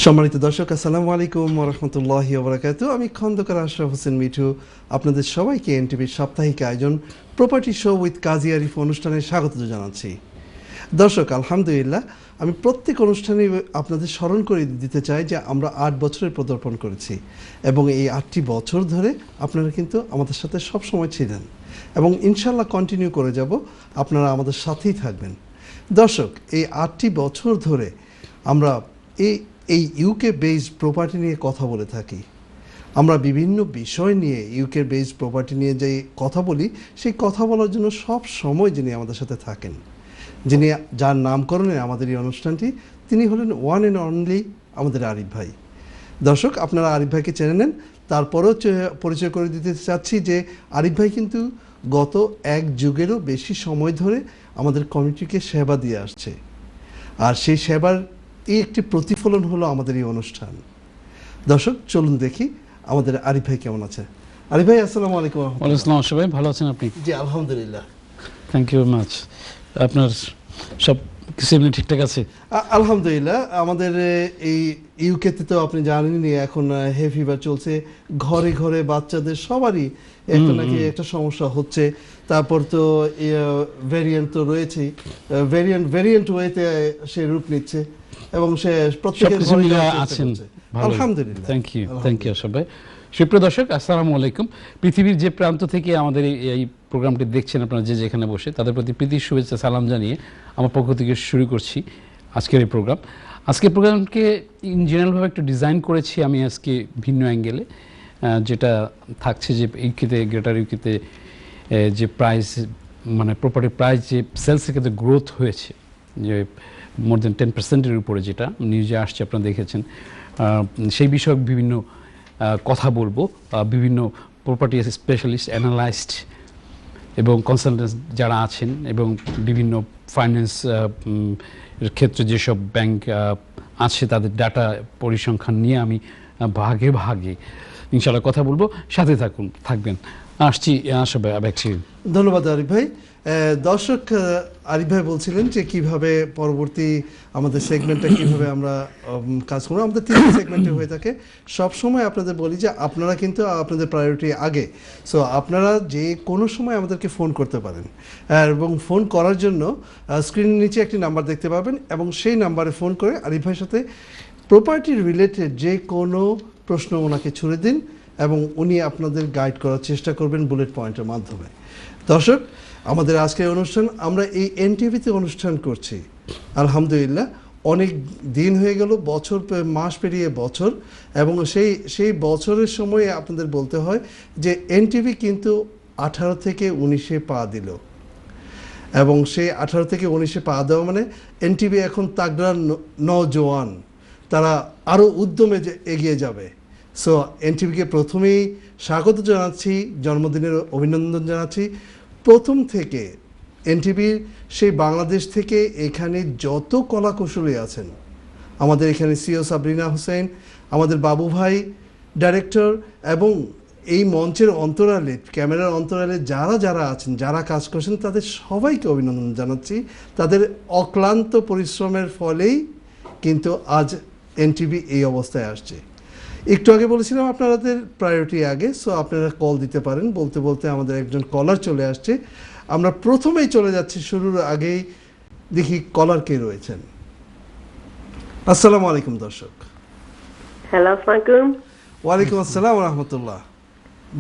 সম্মানিত দর্শক, আসসালামু আলাইকুম ওয়া রাহমাতুল্লাহি ওয়া বারাকাতুহু। আমি খন্দকার আশরাফ হোসেন মিঠু আপনাদের সবাইকে এনটিভির সাপ্তাহিক আয়োজন property show with Kazi Arif অনুষ্ঠানে স্বাগত জানাচ্ছি। দর্শক, আলহামদুলিল্লাহ, আমি প্রত্যেক অনুষ্ঠানে আপনাদের স্মরণ করে দিতে চাই যে আমরা 8 বছরের পদার্পণ করেছি এবং এই 8টি বছর ধরে আপনারা কিন্তু আমাদের সাথে সব সময় ছিলেন এবং ইনশাল্লাহ কন্টিনিউ করে যাব, আপনারা আমাদের সাথেই থাকবেন। দর্শক, এই 8টি বছর ধরে আমরা এই ইউকে বেসড প্রপার্টি নিয়ে কথা বলে থাকি। আমরা বিভিন্ন বিষয় নিয়ে ইউকে বেসড প্রপার্টি নিয়ে যে কথা বলি, সেই কথা বলার জন্য সব সময় যিনি আমাদের সাথে থাকেন, যিনি যার নামকরণে আমাদের এই অনুষ্ঠানটি, তিনি হলেন ওয়ান অ্যান্ড অনলি আমাদের আরিফ ভাই। দর্শক, আপনারা আরিফ ভাইকে চেনে নেন, তারপরেও পরিচয় করে দিতে চাচ্ছি যে আরিফ ভাই কিন্তু গত 1 যুগেরও বেশি সময় ধরে আমাদের কমিউনিটিকে সেবা দিয়ে আসছে, আর সেই সেবার এই একটি প্রতিফলন হলো আমাদের এই অনুষ্ঠান। দর্শক, চলুন দেখি আমাদের আরিফ ভাই কেমন আছে। আরিফ ভাই, আসসালামু আলাইকুম। ওয়ালাইকুম আসসালাম। সবাই ভালো আছেন আপনি? জি, আলহামদুলিল্লাহ। Thank you much. আপনার সব কিছু এমনি ঠিকঠাক আছে? আলহামদুলিল্লাহ। আমাদের এই ইউকেতে তো আপনি জানেনই এখন হে ফিভার চলছে, ঘরে ঘরে বাচ্চাদের সবারই একটা নাকি একটা সমস্যা হচ্ছে। তারপর তো ভেরিয়েন্ট তো রয়েছেই, ভেরিয়েন্ট ওয়েতে সে রূপ নিচ্ছে এবং সে প্রত্যেকের ঘরে আছেন। আলহামদুলিল্লাহ। থ্যাংক ইউ সবাই। সুপ্রিয় দর্শক, আসসালামু আলাইকুম। পৃথিবীর যে প্রান্ত থেকে আমাদের এই প্রোগ্রামটি দেখছেন আপনারা যে যেখানে বসে, তাদের প্রতি প্রীতির শুভেচ্ছা সালাম জানিয়ে আমার পক্ষ থেকে শুরু করছি আজকের এই প্রোগ্রাম। আজকের প্রোগ্রামকে ইন জেনারেলভাবে একটু ডিজাইন করেছি আমি আজকে ভিন্ন অ্যাঙ্গেলে, যেটা থাকছে যে ইউকেতে, গ্রেটার ইউকেতে যে প্রাইস, মানে প্রপার্টি প্রাইস যে সেলসের ক্ষেত্রে গ্রোথ হয়েছে, যে মোর দেন 10%-এর উপরে, যেটা নিউজে আসছে আপনারা দেখেছেন, সেই বিষয়ক বিভিন্ন কথা বলবো। বিভিন্ন প্রপার্টি স্পেশালিস্ট, অ্যানালাইস্ট এবং কনসালটেন্টস যারা আছেন এবং বিভিন্ন ফাইন্যান্স ক্ষেত্রে যেসব ব্যাংক আছে তাদের ডাটা পরিসংখ্যান নিয়ে আমি ভাগে ভাগে ইনশাআল্লাহ কথা বলবো। সাথে থাকবেন। আসছি আসছি। ধন্যবাদ আরিফ ভাই। দর্শক, আরিফ ভাই বলছিলেন যে কিভাবে পরবর্তী আমাদের সেগমেন্টটা কিভাবে আমরা কাজ করবো। আমাদের 3 সেগমেন্টে হয়ে থাকে। সব সময় আপনাদের বলি যে আপনারা কিন্তু আপনাদের প্রায়োরিটি আগে, সো আপনারা যে কোনো সময় আমাদেরকে ফোন করতে পারেন এবং ফোন করার জন্য স্ক্রিনের নিচে একটি নাম্বার দেখতে পাবেন এবং সেই নাম্বারে ফোন করে আরিফ ভাইয়ের সাথে প্রপার্টি রিলেটেড যে কোনো প্রশ্ন ওনাকে ছুড়ে দিন এবং উনি আপনাদের গাইড করার চেষ্টা করবেন বুলেট পয়েন্টের মাধ্যমে। দর্শক, আমাদের আজকের অনুষ্ঠান আমরা এই এনটিভিতে অনুষ্ঠান করছি। আলহামদুলিল্লাহ, অনেক দিন হয়ে গেল, বছর মাস পেরিয়ে বছর, এবং সেই বছরের সময়ে আপনাদের বলতে হয় যে এনটিভি কিন্তু 18 থেকে 19-এ পা দিল এবং সেই 18 থেকে 19-এ পা দেওয়া মানে এনটিভি এখন তাগড়া নওজোয়ান, তারা আরও উদ্যমে এগিয়ে যাবে। সো এনটিভিকে প্রথমেই স্বাগত জানাচ্ছি, জন্মদিনের অভিনন্দন জানাচ্ছি। প্রথম থেকে এনটিভির সেই বাংলাদেশ থেকে এখানে যত কলাকুশলী আছেন, আমাদের এখানে সিও সাবরিনা হোসেন, আমাদের বাবু ভাই ডাইরেক্টর, এবং এই মঞ্চের অন্তরালে, ক্যামেরার অন্তরালে যারা আছেন, যারা কাজ করছেন, তাদের সবাইকে অভিনন্দন জানাচ্ছি। তাদের অক্লান্ত পরিশ্রমের ফলেই কিন্তু আজ এনটিভি এই অবস্থায় আসছে। একটু আগে বলেছিলাম আপনাদের প্রায়োরিটি আগে, সো আপনারা কল দিতে পারেন। বলতে বলতে আমাদের একজন কলার চলে আসছে। আমরা প্রথমেই চলে যাচ্ছি, শুরুর আগেই দেখি কলার কে রয়েছেন। আসসালামু আলাইকুম দর্শক। হ্যালো, আসসালামু ওয়ালাইকুম আসসালাম ওয়া রাহমাতুল্লাহ।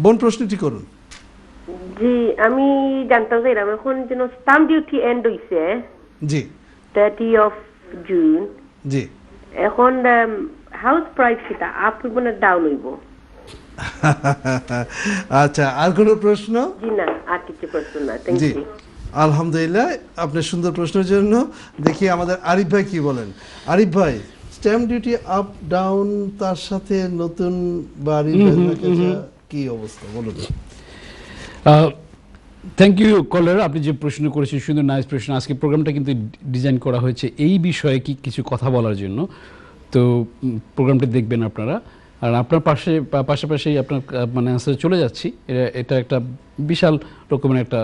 বোন, প্রশ্নটি করুন। জি, আমি জানতে চাইলাম এখন যেন স্টাম্প ডিউটি এন্ড হইছে। জি, 30 জুন। জি। এখন হাউস প্রাইস সেটা আপ হইব না ডাউন হইব? আচ্ছা, আর কোনো প্রশ্ন? জি না, আর কিছু প্রশ্ন না। থ্যাংক জি, ইউ। আলহামদুলিল্লাহ আপনার সুন্দর প্রশ্নের জন্য। দেখি আমাদের আরিফ ভাই কি বলেন। আরিফ ভাই, স্ট্যাম্প ডিউটি আপ ডাউন, তার সাথে নতুন বাড়ির কি অবস্থা বলুন। থ্যাংক ইউ কলার, আপনি যে প্রশ্ন করেছেন, সুন্দর নাইস প্রশ্ন। আজকে প্রোগ্রামটা কিন্তু ডিজাইন করা হয়েছে এই বিষয়ে কিছু কথা বলার জন্য। তো প্রোগ্রামটা দেখবেন আপনারা, আর আপনার পাশাপাশি আপনার মানে আনসারে চলে যাচ্ছি। এটা একটা বিশাল রকমের একটা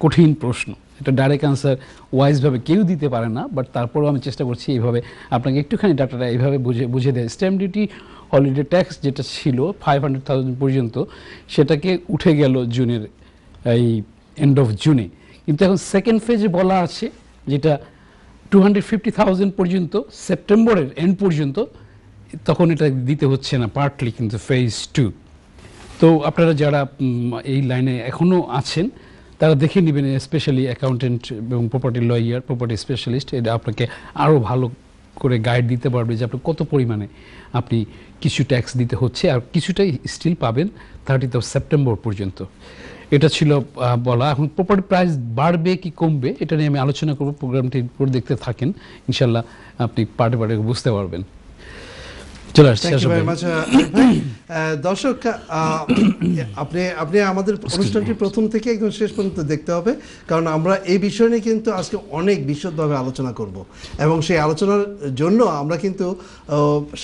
কঠিন প্রশ্ন, এটা ডাইরেক্ট অ্যান্সার ওয়াইজভাবে কেউ দিতে পারে না, বাট তারপরেও আমি চেষ্টা করছি এইভাবে আপনাকে একটুখানি ডাটাটা এইভাবে বুঝে দেয়। স্ট্যাম্প ডিউটি হলিডে ট্যাক্স যেটা ছিল 500,000 পর্যন্ত, সেটাকে উঠে গেল জুনের এই এন্ড অফ জুনে, কিন্তু এখন সেকেন্ড ফেজে বলা আছে যেটা 250,000 পর্যন্ত সেপ্টেম্বরের এন্ড পর্যন্ত, তখন এটা দিতে হচ্ছে না পার্টলি, কিন্তু ফেজ 2। তো আপনারা যারা এই লাইনে এখনও আছেন তারা দেখে নেবেন, স্পেশালি অ্যাকাউন্টেন্ট এবং প্রপার্টি লয়ার, প্রপার্টি স্পেশালিস্ট, এটা আপনাকে আরও ভালো করে গাইড দিতে পারবে যে আপনি কত পরিমাণে আপনি কিছু ট্যাক্স দিতে হচ্ছে, আর কিছুটাই স্টিল পাবেন 30 সেপ্টেম্বর পর্যন্ত। এটা ছিল বলা। এখন প্রপার্টি প্রাইস বাড়বে কি কমবে এটা নিয়ে আমি আলোচনা করব, প্রোগ্রামটি পুরো দেখতে থাকেন, ইনশাল্লাহ আপনি পার্টে পার্টে বুঝতে পারবেন। চলে আসছে Thank you very much, দর্শক, আপনি আমাদের অনুষ্ঠানটি প্রথম থেকে একদম শেষ পর্যন্ত দেখতে হবে, কারণ আমরা এই বিষয় নিয়ে কিন্তু আজকে অনেক বিশদভাবে আলোচনা করব, এবং সেই আলোচনার জন্য আমরা কিন্তু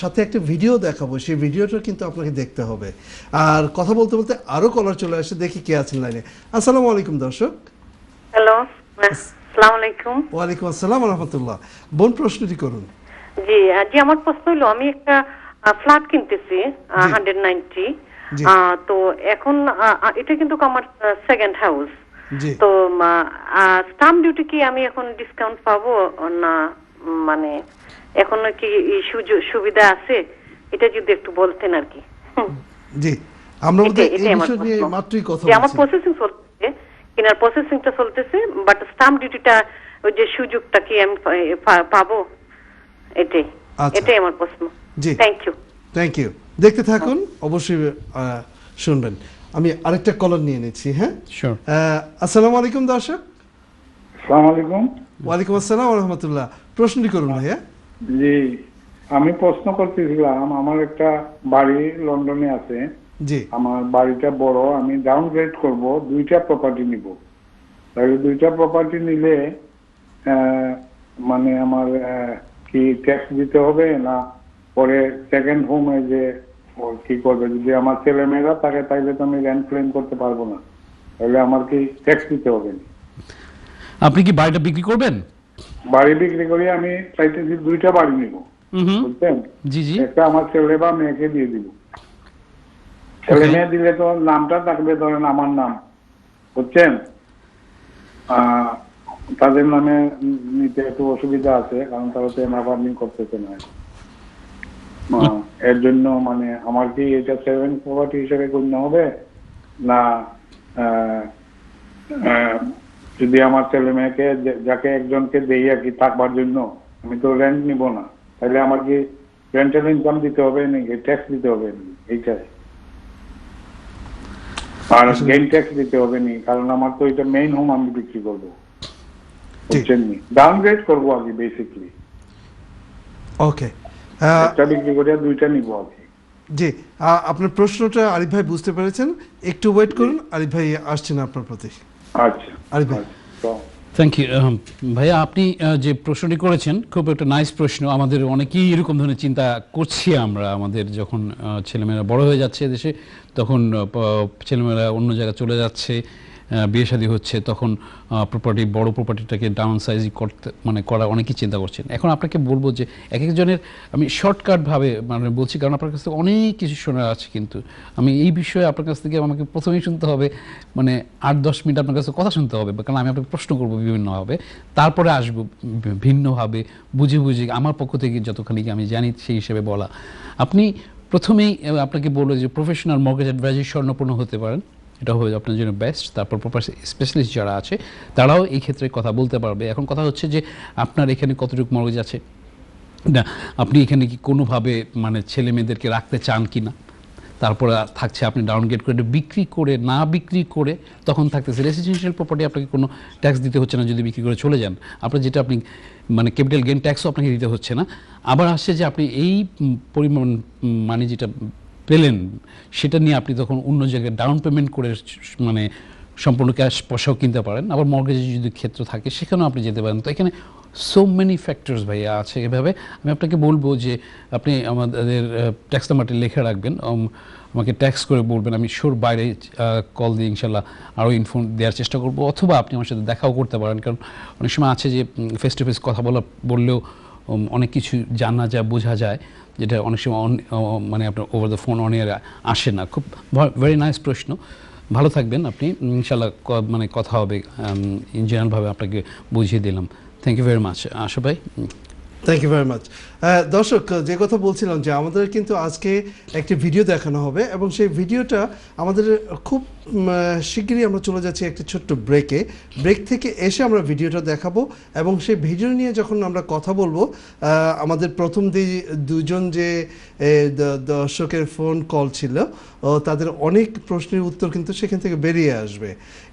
সাথে একটা ভিডিও দেখাবো, সেই ভিডিওটা কিন্তু আপনাকে দেখতে হবে। আর কথা বলতে বলতে আরও কলার চলে আসে, দেখি কে আছেন লাইনে। আসসালামু আলাইকুম দর্শক। হ্যালো, আসসালামু আলাইকুম। ওয়ালাইকুম আসসালাম ওয়া রাহমাতুল্লাহ। বোন, প্রশ্নটি করুন। জি জি, আমার প্রশ্ন হলো, আমি একটা ফ্ল্যাট কিনতেছি 190, জি। তো এখন এটা কিন্তু আমার সেকেন্ড হাউস, জি। তো স্টাম্প ডিউটি কি আমি এখন ডিসকাউন্ট পাবো না, মানে এখন কি এই সুবিধা আছে, এটা যদি একটু বলতেন আর কি। জি, আমরা বোধহয় এই এটাই আমার বিষয় নিয়ে প্রশ্ন। মাত্রই কথা যে আমার বলছি। প্রসেসিং চলতেছে, কেনার প্রসেসিংটা চলতেছে, বাট স্টাম্প ডিউটিটা, ওই যে সুযোগটা কি আমি পাবো, এটাই আচ্ছা। এটাই আমার প্রশ্ন। জি। Thank you. থ্যাংক ইউ, দেখতে থাকুন, অবশ্যই শুনবেন। আমি আরেকটা কলার নিয়ে নিচ্ছি। হ্যাঁ, শিওর। আসসালামু আলাইকুম দর্শক। আসসালামু আলাইকুম। ওয়ালাইকুম আসসালাম ওয়া রাহমাতুল্লাহ। প্রশ্নটি করুন ভাইয়া। জি, আমি প্রশ্ন করতেছিলাম, আমার একটা বাড়ি লন্ডনে আছে, জি। আমার বাড়িটা বড়, আমি ডাউনগ্রেড করব, দুইটা প্রপার্টি নিব। তাহলে দুইটা প্রপার্টি নিলে মানে আমার কি ট্যাক্স দিতে হবে, না পরে সেকেন্ড হোমে যে কি করবে, যদি আমার ছেলে মেয়েরা থাকে তাহলে তো আমি রেন্ট ক্লেম করতে পারবো না, তাহলে আমার কি ট্যাক্স দিতে হবে না? আপনি কি বাড়িটা বিক্রি করবেন? বাড়ি বিক্রি করে আমি চাইতেছি দুইটা বাড়ি নিব, বুঝছেন? জি জি। একটা আমার ছেলে বা মেয়েকে দিয়ে দিব। ছেলে মেয়ে দিলে তো নামটা থাকবে ধরেন আমার নাম, বুঝছেন? তাদের নামে নিতে একটু অসুবিধা আছে, কারণ তারা তো এমআরনি করতেছে না। এর জন্য মানে আমার কি এটা সেভেন প্রপার্টি হিসেবে গণ্য হবে না? যদি আমার ছেলে মেয়েকে যাকে একজনকে দেই আর কি থাকবার জন্য, আমি তো রেন্ট নিব না, তাহলে আমার কি রেন্টাল ইনকাম দিতে হবে নাকি ট্যাক্স দিতে হবে নাকি, এইটাই। আর গেইন ট্যাক্স দিতে হবে নি, কারণ আমার তো এটা মেইন হোম আমি বিক্রি করবো, বুঝছেন নি? ডাউনগ্রেড করবো আগে বেসিকলি, ওকে। একটা বিক্রি করে দুইটা নিব আর কি। জি, আপনার প্রশ্নটা আরিফ ভাই বুঝতে পেরেছেন, একটু ওয়েট করুন, আরিফ ভাই আসছেন আপনার প্রতি। আচ্ছা আরিফ ভাই। তো থ্যাংক ইউ। ভাইয়া, আপনি যে প্রশ্নটি করেছেন খুব একটা নাইস প্রশ্ন। আমাদের অনেকেই এরকম ধরনের চিন্তা করছি আমরা, আমাদের যখন ছেলেমেয়েরা বড় হয়ে যাচ্ছে দেশে, তখন ছেলেমেয়েরা অন্য জায়গায় চলে যাচ্ছে, বিয়ে শাদী হচ্ছে, তখন বড় প্রপার্টিটাকে ডাউন সাইজ করা অনেকেই চিন্তা করছেন। এখন আপনাকে বলবো যে এক একজনের আমি শর্টকাটভাবে বলছি, কারণ আপনার কাছ থেকে অনেক কিছু শোনা আছে, কিন্তু আমি এই বিষয়ে আপনার কাছ থেকে আমাকে প্রথমেই শুনতে হবে, 8-10 মিনিট আপনার কাছে কথা শুনতে হবে, কারণ আমি আপনাকে প্রশ্ন করবো বিভিন্নভাবে, তারপরে আসবো ভিন্নভাবে বুঝে আমার পক্ষ থেকে যতখানি আমি জানি সেই হিসেবে বলা। আপনি প্রথমেই আপনাকে বলবো যে প্রফেশনাল মর্গেজ অ্যাডভাইজার স্বর্ণপূর্ণ হতে পারেন, এটা হবে আপনার জন্য বেস্ট। তারপর প্রপার স্পেশালিস্ট যারা আছে তারাও এই ক্ষেত্রে কথা বলতে পারবে। এখন কথা হচ্ছে যে আপনার এখানে কতটুকু মর্গেজ আছে, না আপনি এখানে কি কোনোভাবে ছেলে মেয়েদেরকে রাখতে চান কি না, তারপরে থাকছে আপনি ডাউনগ্রেড করে বিক্রি করে, না বিক্রি করে তখন থাকতেছে রেসিডেন্সিয়াল প্রপার্টি, আপনাকে কোনো ট্যাক্স দিতে হচ্ছে না যদি বিক্রি করে চলে যান, আপনার যেটা আপনি ক্যাপিটাল গেইন ট্যাক্সও আপনাকে দিতে হচ্ছে না। আবার আসছে যে আপনি এই পরিমাণ যেটা পেলেন সেটা নিয়ে আপনি তখন অন্য জায়গায় ডাউন পেমেন্ট করে সম্পূর্ণ ক্যাশ পয়সাও কিনতে পারেন, আবার মর্গেজের যদি ক্ষেত্র থাকে সেখানেও আপনি যেতে পারেন। তো এখানে সো মেনি ফ্যাক্টরস ভাইয়া আছে। এভাবে আমি আপনাকে বলবো যে আপনি আমাদের ট্যাক্স নাম্বারটি লিখে রাখবেন, আমাকে ট্যাক্স করে বলবেন, আমি শিওর বাইরে কল দিয়ে ইনশাল্লাহ আরও ইনফো দেওয়ার চেষ্টা করবো, অথবা আপনি আমার সাথে দেখাও করতে পারেন। কারণ অনেক সময় আছে যে ফেস টু ফেস কথা বললেও অনেক কিছু জানা যায়, বোঝা যায়, যেটা অনেক সময় মানে আপনার over the phone on air আসে না। খুব ভেরি নাইস প্রশ্ন, ভালো থাকবেন আপনি, ইনশাল্লাহ মানে কথা হবে, ইন জেনারেলভাবে আপনাকে বুঝিয়ে দিলাম। Thank you very much Asha ভাই। Thank you very much. দর্শক, যে কথা বলছিলাম যে আমাদের কিন্তু আজকে একটি ভিডিও দেখানো হবে এবং সেই ভিডিওটা আমাদের খুব শিগগিরই আমরা চলে যাচ্ছি একটি ছোট্ট ব্রেকে। ব্রেক থেকে এসে আমরা ভিডিওটা দেখাবো এবং সেই ভিডিও নিয়ে যখন আমরা কথা বলবো, আমাদের প্রথম দুজন যে দর্শকের ফোন কল ছিল তাদের অনেক প্রশ্নের উত্তর কিন্তু সেখান থেকে বেরিয়ে আসবে।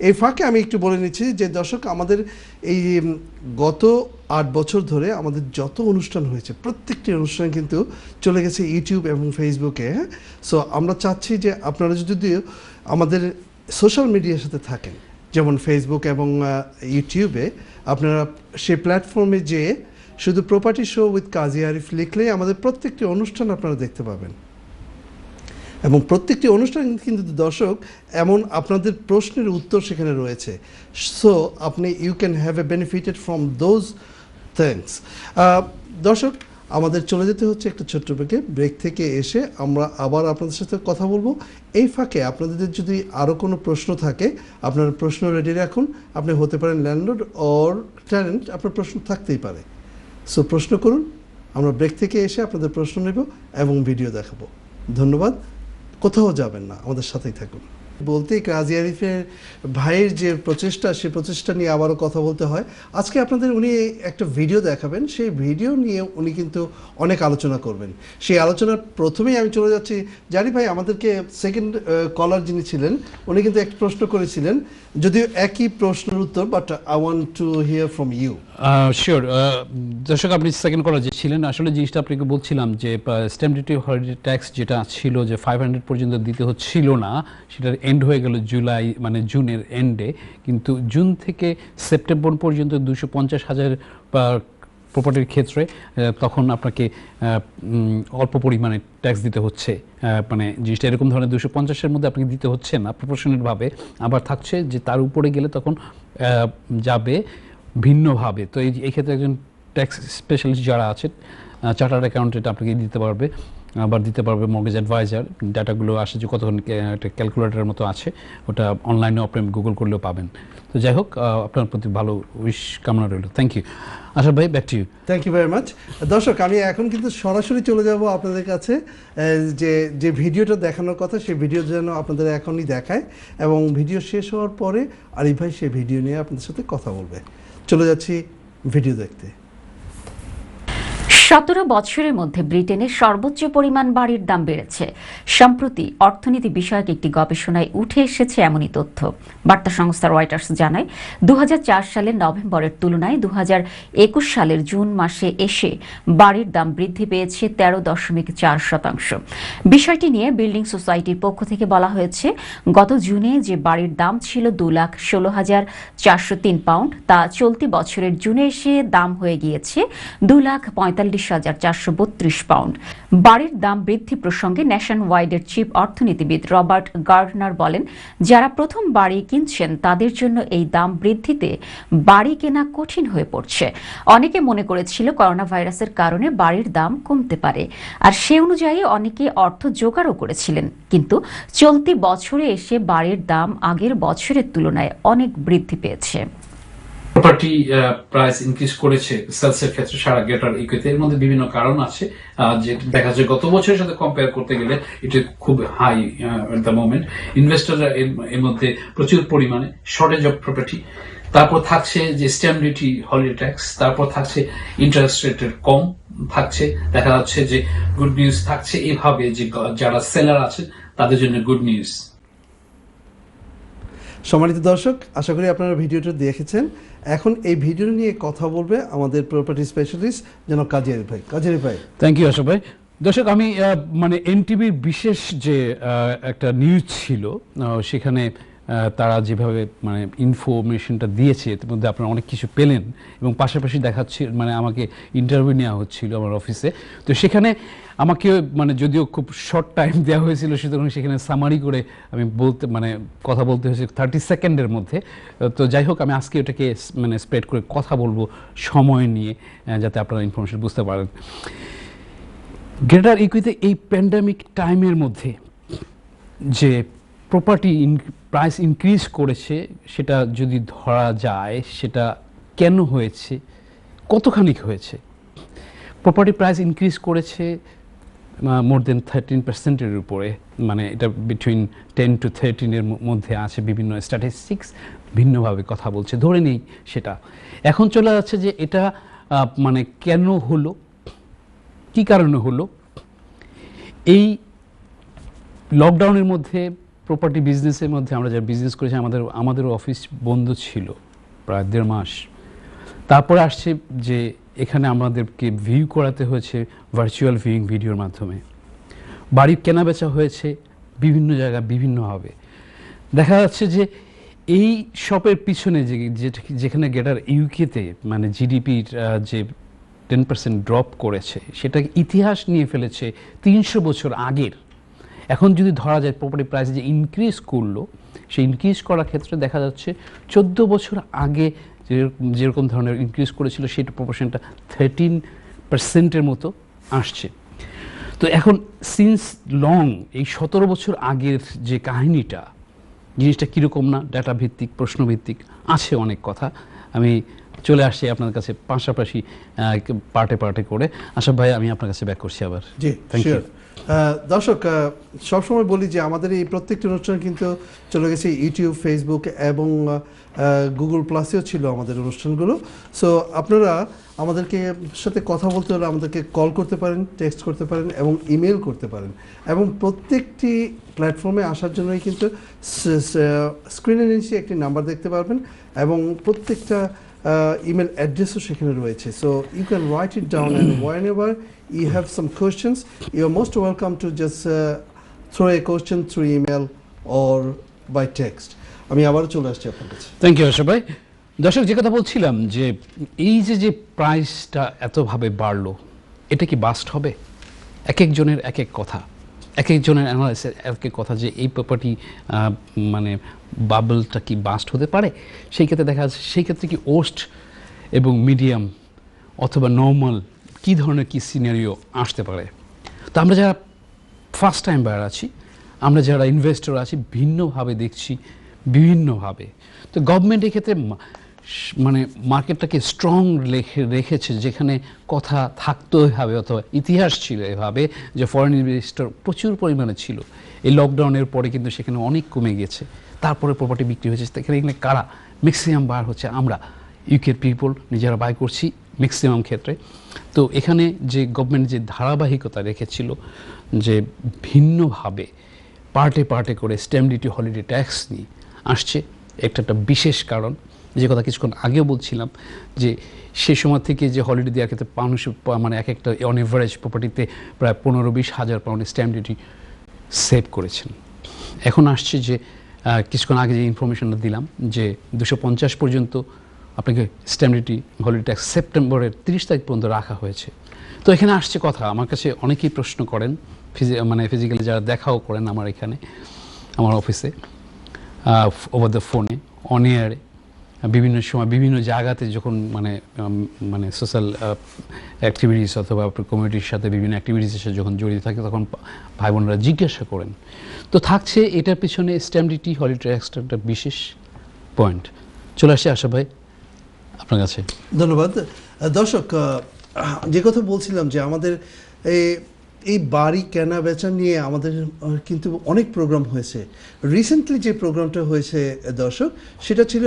এই ফাঁকে আমি একটু বলে নিচ্ছি যে দর্শক, আমাদের এই গত 8 বছর ধরে আমাদের যত অনুষ্ঠান হয়েছে প্রত্যেকটি অনুষ্ঠান কিন্তু চলে গেছে ইউটিউব এবং ফেসবুকে। হ্যাঁ, সো আমরা চাচ্ছি যে আপনারা যদি আমাদের সোশ্যাল মিডিয়ার সাথে থাকেন, যেমন ফেসবুক এবং ইউটিউবে, আপনারা সেই প্ল্যাটফর্মে যেয়ে শুধু property show with Kazi Arif লিখলেই আমাদের প্রত্যেকটি অনুষ্ঠান আপনারা দেখতে পাবেন। এবং প্রত্যেকটি অনুষ্ঠান কিন্তু দর্শক এমন আপনাদের প্রশ্নের উত্তর সেখানে রয়েছে। সো আপনি you can have a benefited from those things. দর্শক, আমাদের চলে যেতে হচ্ছে একটা ছোট্ট ব্রেক থেকে এসে আমরা আবার আপনাদের সাথে কথা বলবো। এই ফাঁকে আপনাদের যদি আরও কোনো প্রশ্ন থাকে, আপনার প্রশ্ন রেডি রাখুন। আপনি হতে পারেন ল্যান্ডলর্ড অর টেনেন্ট, আপনার প্রশ্ন থাকতেই পারে। সো প্রশ্ন করুন, আমরা ব্রেক থেকে এসে আপনাদের প্রশ্ন নেব এবং ভিডিও দেখাবো। ধন্যবাদ, কোথাও যাবেন না, আমাদের সাথেই থাকুন। বলতেই কাজী আরিফের ভাইয়ের যে প্রচেষ্টা, সেই প্রচেষ্টা নিয়ে আবারও কথা বলতে হয়। আজকে আপনাদের উনি একটা ভিডিও দেখাবেন, সেই ভিডিও নিয়ে উনি কিন্তু অনেক আলোচনা করবেন। সেই আলোচনার প্রথমেই আমি চলে যাচ্ছি জারি ভাই, আমাদেরকে সেকেন্ড কলার যিনি ছিলেন উনি কিন্তু একটা প্রশ্ন করেছিলেন, যদিও একই প্রশ্নের উত্তর, but I want to hear from you. Sure দর্শক, আপনি সেকেন্ড কলার যে ছিলেন, আসলে জিনিসটা আপনাকে বলছিলাম যে স্ট্যাম্প ডিউটি হলিডে ট্যাক্স যেটা ছিল যে 500 পর্যন্ত দিতে হচ্ছিল না, সেটার এন্ড হয়ে গেল জুলাই মানে জুনের এন্ডে। কিন্তু জুন থেকে সেপ্টেম্বর পর্যন্ত 250,000 প্রপার্টির ক্ষেত্রে তখন আপনাকে অল্প পরিমাণে ট্যাক্স দিতে হচ্ছে। মানে জিনিসটা এরকম ধরনের 250-এর মধ্যে আপনাকে দিতে হচ্ছে না প্রপোর্শনেটভাবে, আবার থাকছে যে তার উপরে গেলে তখন যাবে ভিন্নভাবে। তো এই ক্ষেত্রে একজন ট্যাক্স স্পেশালিস্ট যারা আছে, চার্টার্ড অ্যাকাউন্টেন্ট আপনাকে দিতে পারবে, আবার দিতে পারবে মর্গেজ অ্যাডভাইজার। ডাটাগুলো আসে যে কতক্ষণ একটা ক্যালকুলেটরের মতো আছে, ওটা অনলাইনেও আপনি গুগল করলেও পাবেন। তো যাই হোক, আপনার প্রতি ভালো উইশ কামনা রইল। থ্যাংক ইউ আশা ভাই, back to you. Thank you very much. দর্শক, আমি এখন কিন্তু সরাসরি চলে যাব আপনাদের কাছে। যে ভিডিওটা দেখানোর কথা, সেই ভিডিও যেন আপনাদের এখনই দেখায় এবং ভিডিও শেষ হওয়ার পরে আরিফ ভাই সেই ভিডিও নিয়ে আপনাদের সাথে কথা বলবে। চলে যাচ্ছি ভিডিও দেখতে। 17 বছরের মধ্যে ব্রিটেনে সর্বোচ্চ পরিমাণ বাড়ির দাম বেড়েছে। সম্প্রতি অর্থনীতি বিষয়ক একটি গবেষণায় উঠে এসেছে এমনই তথ্য। বার্তা সংস্থা রয়টার্স জানায় 2004 সালের নভেম্বরের তুলনায় 2021 সালের জুন মাসে এসে বাড়ির দাম বৃদ্ধি পেয়েছে 13.4%। বিষয়টি নিয়ে বিল্ডিং সোসাইটির পক্ষ থেকে বলা হয়েছে, গত জুনে যে বাড়ির দাম ছিল 2,16,403 পাউন্ড, তা চলতি বছরের জুনে এসে দাম হয়ে গিয়েছে 2,45,432 পাউন্ড। বাড়ির দাম বৃদ্ধি প্রসঙ্গে ন্যাশন ওয়াইডের চিফ অর্থনীতিবিদ রবার্ট গার্ডনার বলেন, যারা প্রথম বাড়ি কিনছেন তাদের জন্য এই দাম বৃদ্ধিতে বাড়ি কেনা কঠিন হয়ে পড়ছে। অনেকে মনে করেছিল করোনা ভাইরাসের কারণে বাড়ির দাম কমতে পারে, আর সে অনুযায়ী অনেকে অর্থ জোগাড়ও করেছিলেন। কিন্তু চলতি বছরে এসে বাড়ির দাম আগের বছরের তুলনায় অনেক বৃদ্ধি পেয়েছে। প্রপার্টি প্রাইস ইনক্রিজ করেছে সেলসের ক্ষেত্রে সারা গ্রেটার ইকুয়েতে। এর মধ্যে বিভিন্ন কারণ আছে, যে দেখা যায় গত বছরের সাথে কম্পেয়ার করতে গেলে এটা খুব হাই এট দ্য মোমেন্ট। ইনভেস্টররা এর মধ্যে প্রচুর পরিমাণে শর্টেজ অফ প্রপার্টি, তারপর থাকছে যে স্ট্যাম্প ডিউটি হলিডে ট্যাক্স, তারপর থাকছে ইন্টারেস্ট রেটের কম থাকছে, দেখা যাচ্ছে যে গুড নিউজ থাকছে। এভাবে যে যারা সেলার আছে তাদের জন্য গুড নিউজ। সম্মানিত দর্শক, আশা করি আপনারা ভিডিওটা দেখেছেন। এখন এই ভিডিও নিয়ে কথা বলবে আমাদের প্রপার্টি স্পেশালিস্ট যেন কাজী আরিফ ভাই। কাজী আরিফ ভাই। থ্যাংক ইউ আশা ভাই। দর্শক, আমি মানে এনটিভির বিশেষ যে একটা নিউজ ছিল, সেখানে তারা যেভাবে মানে ইনফরমেশনটা দিয়েছে এর মধ্যে আপনারা অনেক কিছু পেলেন এবং পাশাপাশি দেখাচ্ছে মানে আমাকে ইন্টারভিউ নেওয়া হচ্ছিল আমার অফিসে, তো সেখানে আমাকে মানে যদিও খুব শর্ট টাইম দেওয়া হয়েছিল সুতরাং সেখানে সামারি করে আমি কথা বলতে হয়েছে 30 সেকেন্ডের মধ্যে। তো যাই হোক, আমি আজকে ওটাকে মানে স্প্রেড করে কথা বলবো সময় নিয়ে, যাতে আপনারা ইনফরমেশন বুঝতে পারেন। গ্রেটার ইকুইতে এই প্যান্ডামিক টাইমের মধ্যে যে প্রপার্টি প্রাইস ইনক্রিজ করেছে সেটা যদি ধরা যায়, সেটা কেন হয়েছে, কতখানি হয়েছে? প্রপার্টি প্রাইস ইনক্রিজ করেছে মোর দেন 13%-এর উপরে, মানে এটা বিটুইন 10 to 13-এর মধ্যে আছে। বিভিন্ন স্ট্যাটিস্টিক্স ভিন্নভাবে কথা বলছে, ধরে নেই সেটা। এখন চলে যাচ্ছে যে এটা মানে কেন হলো, কি কারণে হলো? এই লকডাউনের মধ্যে প্রপার্টি বিজনেসের মধ্যে আমরা যা বিজনেস করেছি, আমাদেরও অফিস বন্ধ ছিল প্রায় 1.5 মাস। তারপরে আসছে যে এখানে আমাদেরকে ভিউ করাতে হয়েছে ভার্চুয়াল ভিউইং ভিডিওর মাধ্যমে। বাড়ি কেনা বেচা হয়েছে বিভিন্ন জায়গায় বিভিন্নভাবে। দেখা যাচ্ছে যে এই শপের পিছনে যেখানে গ্রেটার ইউকেতে মানে জিডিপির যে 10% ড্রপ করেছে, সেটাকে ইতিহাস নিয়ে ফেলেছে 300 বছর আগের। এখন যদি ধরা যায় প্রপার্টি প্রাইস যে ইনক্রিজ করলো, সেই ইনক্রিজ করার ক্ষেত্রে দেখা যাচ্ছে 14 বছর আগে যেরকম ধরনের ইনক্রিজ করেছিল সেটা প্রপোর্শনটা 13%-এর মতো আসছে। তো এখন সিন্স লং এই 17 বছর আগের যে কাহিনীটা, জিনিসটা কীরকম না ডাটা ভিত্তিক, প্রশ্নভিত্তিক, আছে অনেক কথা। আমি চলে আসছি আপনার কাছে পাশাপাশি পার্টে পার্টে করে। আশাফ ভাই, আমি আপনার কাছে ব্যাক করছি আবার। জি, থ্যাংক ইউ। দর্শক, সবসময় বলি যে আমাদের এই প্রত্যেকটি অনুষ্ঠান কিন্তু চলে গেছে ইউটিউব, ফেসবুক এবং গুগল প্লাসেও ছিল আমাদের অনুষ্ঠানগুলো। সো আপনারা আমাদেরকে সাথে কথা বলতে হলে আমাদেরকে কল করতে পারেন, টেক্সট করতে পারেন এবং ইমেল করতে পারেন। এবং প্রত্যেকটি প্ল্যাটফর্মে আসার জন্যই কিন্তু স্ক্রিনের নিচে একটি নাম্বার দেখতে পারবেন এবং প্রত্যেকটা email অ্যাড্রেসও সেখানে রয়েছে। So you can write it down and whenever you have some questions, you're most welcome to just throw a question through email or by text. আমি আবারও চলে আসছি আপনার কাছে। থ্যাংক ইউ আশাফ ভাই। দর্শক, যে কথা বলছিলাম যে এই যে প্রাইসটা এতভাবে বাড়লো, এটা কি বাস্ট হবে? এক একজনের এক এক কথা, এক একজনের অ্যানালাইসিস এক এক কথা, যে এই প্রপার্টি মানে বাবলটা কি বাস্ট হতে পারে। সেই ক্ষেত্রে দেখা যাচ্ছে সেই ক্ষেত্রে কি ওস্ট এবং মিডিয়াম অথবা নর্মাল কী ধরনের কী সিনারিও আসতে পারে। তো আমরা যারা ফার্স্ট টাইম বায়ার আছি, আমরা যারা ইনভেস্টর আছি, ভিন্নভাবে দেখছি বিভিন্নভাবে। তো গভর্নমেন্ট এক্ষেত্রে মানে মার্কেটটাকে স্ট্রং রেখেছে, যেখানে কথা থাকতেই হবে, অথবা ইতিহাস ছিল এভাবে যে ফরেন ইনভেস্টর প্রচুর পরিমাণে ছিল। এই লকডাউনের পরে কিন্তু সেখানে অনেক কমে গেছে, তারপরে প্রপার্টি বিক্রি হয়েছে। এখানে কারা ম্যাক্সিমাম বার হচ্ছে আমরা ইউকের পিপল নিজেরা বাই করছি ম্যাক্সিমাম ক্ষেত্রে। তো এখানে যে গভর্নমেন্ট যে ধারাবাহিকতা রেখেছিল, যে ভিন্নভাবে পার্টে পার্টে করে স্ট্যাম্প ডিউটি, হলিডে ট্যাক্স নিয়ে আসছে, একটা বিশেষ কারণ, যে কথা কিছুক্ষণ আগেও বলছিলাম, যে সে সময় থেকে যে হলিডে দেওয়ার ক্ষেত্রে মানুষ মানে এক একটা অন এভারেজ প্রপার্টিতে প্রায় 15-20 হাজার পাউন্ডের স্ট্যাম্প ডিউটি সেভ করেছেন। এখন আসছে যে কিছুক্ষণ আগে যে ইনফরমেশনটা দিলাম, যে 250 পর্যন্ত আপনাকে স্ট্যাম্প ডিউটি, হলিডে ট্যাক্স সেপ্টেম্বরের 30 তারিখ পর্যন্ত রাখা হয়েছে। তো এখানে আসছে কথা, আমার কাছে অনেকেই প্রশ্ন করেন, মানে ফিজিক্যালি যারা দেখাও করেন আমার এখানে আমার অফিসে, ওভার দ্য ফোনে, অন এয়ারে, বিভিন্ন সময় বিভিন্ন জায়গাতে যখন মানে সোশ্যাল অ্যাক্টিভিটিস অথবা কমিউনিটির সাথে বিভিন্ন অ্যাক্টিভিটিসের সাথে যখন জড়িত থাকে, তখন ভাই বোনেরা জিজ্ঞাসা করেন। তো থাকছে এটার পিছনে স্ট্যাম্প ডিউটি, হলিডে ট্যাক্সটা একটা বিশেষ পয়েন্ট। চলে আসছে আশা ভাই আপনার কাছে। ধন্যবাদ। দর্শক, যে কথা বলছিলাম যে আমাদের এই বাড়ি কেনা বেচা নিয়ে আমাদের কিন্তু অনেক প্রোগ্রাম হয়েছে। রিসেন্টলি যে প্রোগ্রামটা হয়েছে দর্শক, সেটা ছিল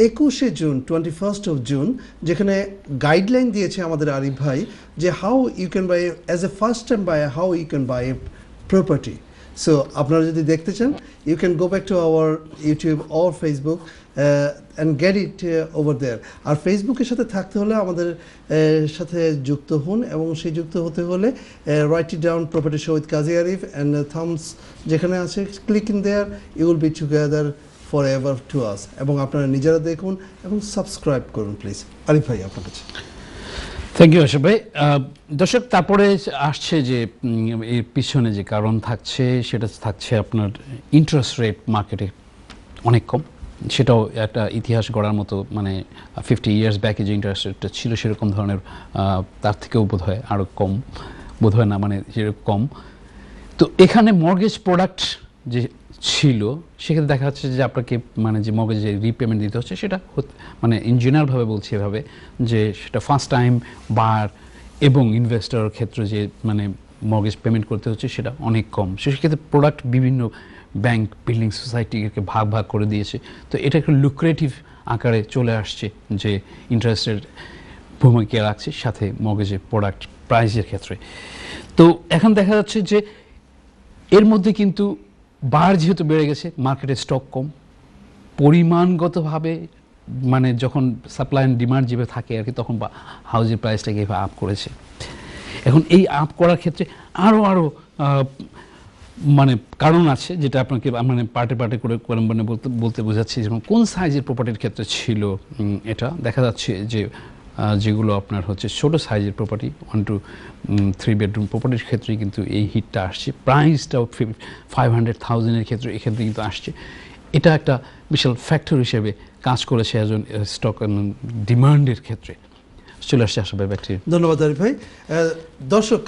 21শে জুন, 21st of June, যেখানে গাইডলাইন দিয়েছে আমাদের আরিফ ভাই যে how you can buy as a first time buy, how you can buy a property. So আপনারা যদি দেখতে চান, you can go back to our YouTube or Facebook and get it over there. আর ফেসবুকের সাথে থাকতে হলে আমাদের সাথে যুক্ত হন, এবং সেই যুক্ত হতে হলে write it down property show with Kazi Arif and thumbs যেখানে আছে, click in there, you will be together forever to us, এবং আপনারা নিজেরা দেখুন এবং সাবস্ক্রাইব করুন প্লিজ। আরিফ ভাই আপনার কাছে। থ্যাংক ইউ আশরাফ ভাই। দর্শক, তারপরে আসছে যে এর পিছনে যে কারণ থাকছে সেটা থাকছে আপনার ইন্টারেস্ট রেট মার্কেটে অনেক কম। সেটাও একটা ইতিহাস গড়ার মতো, মানে 50 ইয়ার্স ব্যাকে যে ইন্টারেস্ট রেটটা ছিল সেরকম ধরনের, তার থেকেও বোধ হয় আরও কম, বোধ হয় না, মানে যেরকম কম। তো এখানে মর্গেজ প্রোডাক্ট যে ছিল সেক্ষেত্রে দেখা যাচ্ছে যে আপনাকে মানে যে মর্গেজে রিপেমেন্ট দিতে হচ্ছে সেটা মানে ইঞ্জিনিয়ারভাবে বলছি এভাবে যে সেটা ফার্স্ট টাইম বার এবং ইনভেস্টরের ক্ষেত্রে যে মানে মর্গেজ পেমেন্ট করতে হচ্ছে সেটা অনেক কম। সেক্ষেত্রে প্রোডাক্ট বিভিন্ন ব্যাংক, বিল্ডিং সোসাইটিকে ভাগ ভাগ করে দিয়েছে। তো এটা একটু লুক্রেটিভ আকারে চলে আসছে যে ইন্টারেস্টের ভূমিকা রাখছে সাথে মর্গেজের প্রোডাক্ট প্রাইসের ক্ষেত্রে। তো এখন দেখা যাচ্ছে যে এর মধ্যে কিন্তু বার যেহেতু বেড়ে গেছে, মার্কেটে স্টক কম, পরিমাণগতভাবে মানে যখন সাপ্লাই অ্যান্ড ডিমান্ড যেভাবে থাকে আর কি, তখন হাউজের প্রাইসটাকে এভাবে আপ করেছে। এখন এই আপ করার ক্ষেত্রে আরও মানে কারণ আছে, যেটা আপনাকে মানে পার্টে পার্টে করে মানে বলতে বোঝাচ্ছি। যেমন কোন সাইজের প্রপার্টির ক্ষেত্রে ছিল এটা দেখা যাচ্ছে যে যেগুলো আপনার হচ্ছে ছোটো সাইজের প্রপার্টি 1 to 3 বেডরুম প্রপার্টির ক্ষেত্রে কিন্তু এই হিটটা আসছে। প্রাইসটাও 500,000-এর ক্ষেত্রে এক্ষেত্রে কিন্তু আসছে। এটা একটা বিশাল ফ্যাক্টর হিসেবে কাজ করেছে একজন স্টক ডিমান্ডের ক্ষেত্রে। চলে আসছে আশা ভাই, ব্যাকটি। ধন্যবাদ আরিফ ভাই। দর্শক,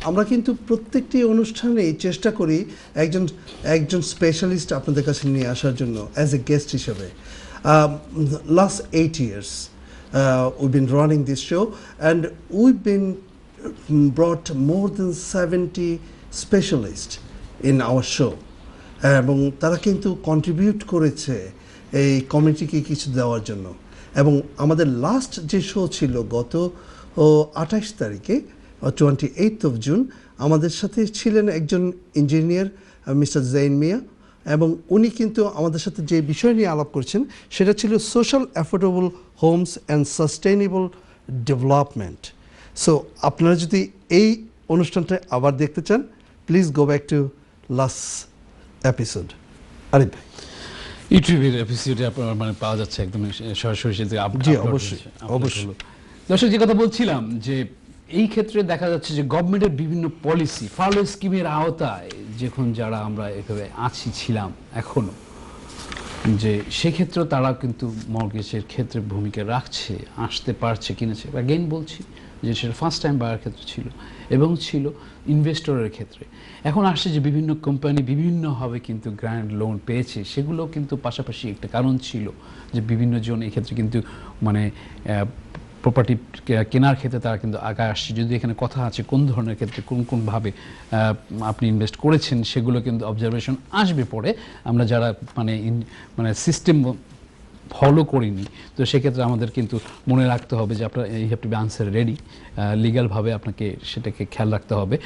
আমরা কিন্তু প্রত্যেকটি অনুষ্ঠানেই চেষ্টা করি একজন স্পেশালিস্ট আপনাদের কাছে নিয়ে আসার জন্য অ্যাজ এ গেস্ট হিসেবে। Last 8 years we've been running this show and we've been brought more than 70 specialists in our show, এবং তারা কিন্তু কন্ট্রিবিউট করেছে এই কমিটিকে কিছু দেওয়ার জন্য। এবং আমাদের লাস্ট যে শো ছিল গত 28 তারিখে 28th of June, আমাদের সাথে ছিলেন একজন ইঞ্জিনিয়ার মিস্টার জৈন মিয়া, এবং উনি কিন্তু আমাদের সাথে যে বিষয় নিয়ে আলাপ করছেন সেটা ছিল social affordable Holmes and sustainable development. So আপনারা যদি এই অনুষ্ঠানটা আবার দেখতে চান, please go back to last episode. Arif ভাই, ইউটিউবের এপিসোডে আপনার মানে পাওয়া যাচ্ছে একদম সরাসরি। জি অবশ্যই অবশ্যই। দর্শক, যে কথা বলছিলাম যে এই ক্ষেত্রে দেখা যাচ্ছে যে গভর্নমেন্টের বিভিন্ন পলিসি ফার্লো স্কিমের আওতায় যখন যারা আমরা এভাবে ছিলাম এখনো, যে সেক্ষেত্রেও তারা কিন্তু মর্গেজের ক্ষেত্রে ভূমিকা রাখছে, আসতে পারছে, কিনেছে। অ্যাগেইন বলছি যে সেটা ফার্স্ট টাইম বায়ার ক্ষেত্রে ছিল এবং ছিল ইনভেস্টরের ক্ষেত্রে। এখন আসছে যে বিভিন্ন কোম্পানি বিভিন্নভাবে কিন্তু গ্র্যান্ড লোন পেয়েছে, সেগুলো কিন্তু পাশাপাশি একটা কারণ ছিল যে বিভিন্ন জন এই ক্ষেত্রে কিন্তু মানে প্রপার্টি কেনার ক্ষেত্রে তারা কিন্তু আগায় আসছে। যদি এখানে কথা আছে কোন ধরনের ক্ষেত্রে কোনভাবে আপনি ইনভেস্ট করেছেন সেগুলো কিন্তু অবজারভেশন আসবে পরে। আমরা যারা মানে সিস্টেম ফলো করিনি, তো সেক্ষেত্রে আমাদের কিন্তু মনে রাখতে হবে যে আপনার এই have to be answer ready, লিগ্যালভাবে আপনাকে সেটাকে খেয়াল রাখতে হবে।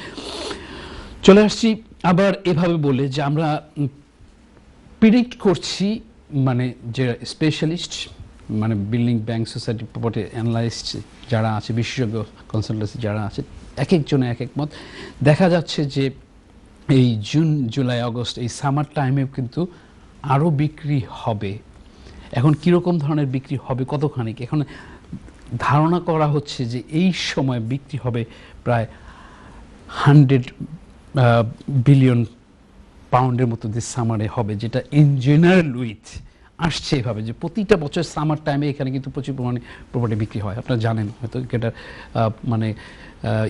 চলে আসছি আবার এভাবে বলে যে আমরা প্রিডিক্ট করছি, মানে যে স্পেশালিস্ট মানে building, bank, society, property analyst যারা আছে, বিশেষজ্ঞ কনসালটেন্সি যারা আছে, এক একজনে এক এক মত। দেখা যাচ্ছে যে এই জুন, জুলাই, আগস্ট এই সামার টাইমেও কিন্তু আরও বিক্রি হবে। এখন কীরকম ধরনের বিক্রি হবে, কতখানি, এখন ধারণা করা হচ্ছে যে এই সময় বিক্রি হবে প্রায় 100 বিলিয়ন পাউন্ডের মতো দিস সামারে হবে, যেটা ইন জেনারেল উইথ আসছে এভাবে যে প্রতিটা বছর সামার টাইমে এখানে কিন্তু প্রচুর পরিমাণে প্রপার্টি বিক্রি হয়। আপনারা জানেন হয়তো এটা মানে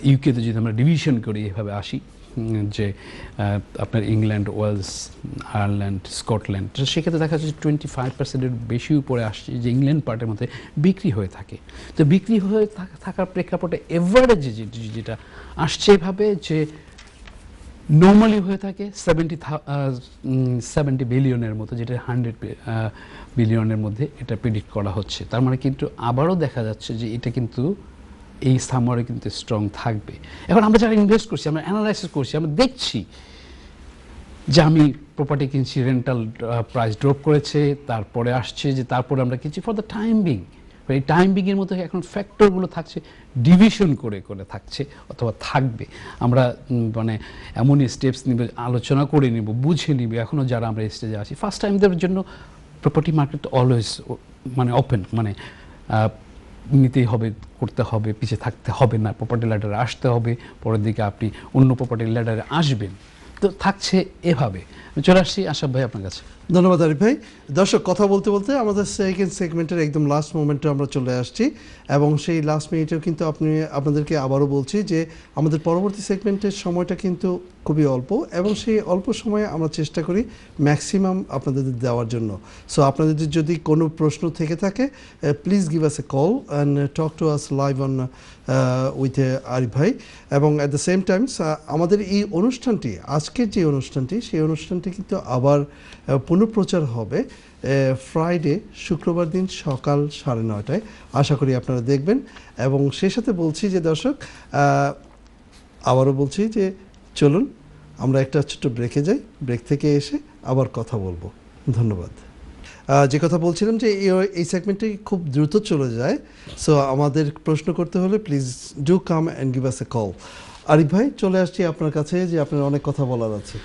ইউকেতে যদি আমরা ডিভিশন করি এভাবে আসি যে আপনার ইংল্যান্ড, ওয়েলস, আয়ারল্যান্ড, স্কটল্যান্ড, তো সেক্ষেত্রে দেখা যাচ্ছে 25%-এর বেশি উপরে আসছে যে ইংল্যান্ড পার্টের মধ্যে বিক্রি হয়ে থাকে। তো বিক্রি হয়ে থাকার প্রেক্ষাপটে এভারেজে যেটা আসছে এভাবে যে নর্মালি হয়ে থাকে 70 বিলিয়নের মতো, যেটা 100 বিলিয়নের মধ্যে এটা প্রেডিক্ট করা হচ্ছে। তার মানে কিন্তু আবারও দেখা যাচ্ছে যে এটা কিন্তু এই সামারে কিন্তু স্ট্রং থাকবে। এখন আমরা যারা ইনভেস্ট করছি, আমরা অ্যানালাইসিস করছি, আমরা দেখছি যে আমি প্রপার্টি কিনছি, রেন্টাল প্রাইস ড্রপ করেছে, তারপরে আসছে যে তারপরে আমরা কিনছি ফর দ্য টাইম বিং। এই টাইম বিংয়ের মধ্যে এখন ফ্যাক্টরগুলো থাকছে ডিভিশন করে করে থাকছে অথবা থাকবে। আমরা মানে এমনই স্টেপস নিব, আলোচনা করে নিব, বুঝে নিব। এখনও যারা আমরা স্টেজে আছি ফার্স্ট টাইমদের জন্য প্রপার্টি মার্কেট অলওয়েজ মানে ওপেন, মানে নিতেই হবে, করতে হবে, পিছিয়ে থাকতে হবে না, প্রপার্টি ল্যাডারে আসতে হবে, পরের দিকে আপনি অন্য প্রপার্টি ল্যাডারে আসবেন, তো থাকছে এভাবে। চলে আসছি আশরাফ ভাই আপনার কাছে। ধন্যবাদ আরিফ ভাই। দর্শক, কথা বলতে বলতে আমাদের সেকেন্ড সেগমেন্টের একদম লাস্ট মোমেন্টে আমরা চলে আসছি, এবং সেই লাস্ট মিনিটেও কিন্তু আপনাদেরকে আবারও বলছি যে আমাদের পরবর্তী সেগমেন্টের সময়টা কিন্তু খুবই অল্প, এবং সেই অল্প সময়ে আমরা চেষ্টা করি ম্যাক্সিমাম আপনাদের দেওয়ার জন্য। সো আপনাদের যদি কোনো প্রশ্ন থেকে থাকে, please give us a call and talk to us live on with Arif ভাই। এবং অ্যাট দ্য সেম টাইমস আমাদের এই অনুষ্ঠানটি, আজকের যে অনুষ্ঠানটি, সেই অনুষ্ঠানটি কিন্তু আবার পুনঃপ্রচার হবে ফ্রাইডে, শুক্রবার দিন সকাল 9:30টায়। আশা করি আপনারা দেখবেন। এবং সেই সাথে বলছি যে দর্শক, আবারও বলছি যে চলুন আমরা একটা ছোট্ট ব্রেকে যাই, ব্রেক থেকে এসে আবার কথা বলবো। ধন্যবাদ। যে কথা বলছিলাম যে এই সেগমেন্টে খুব দ্রুত চলে যায়, সো আমাদের প্রশ্ন করতে হলে please do come and give us a call. Arif ভাই, চলে আসছি আপনার কাছে, যে আপনার অনেক কথা বলার আছে।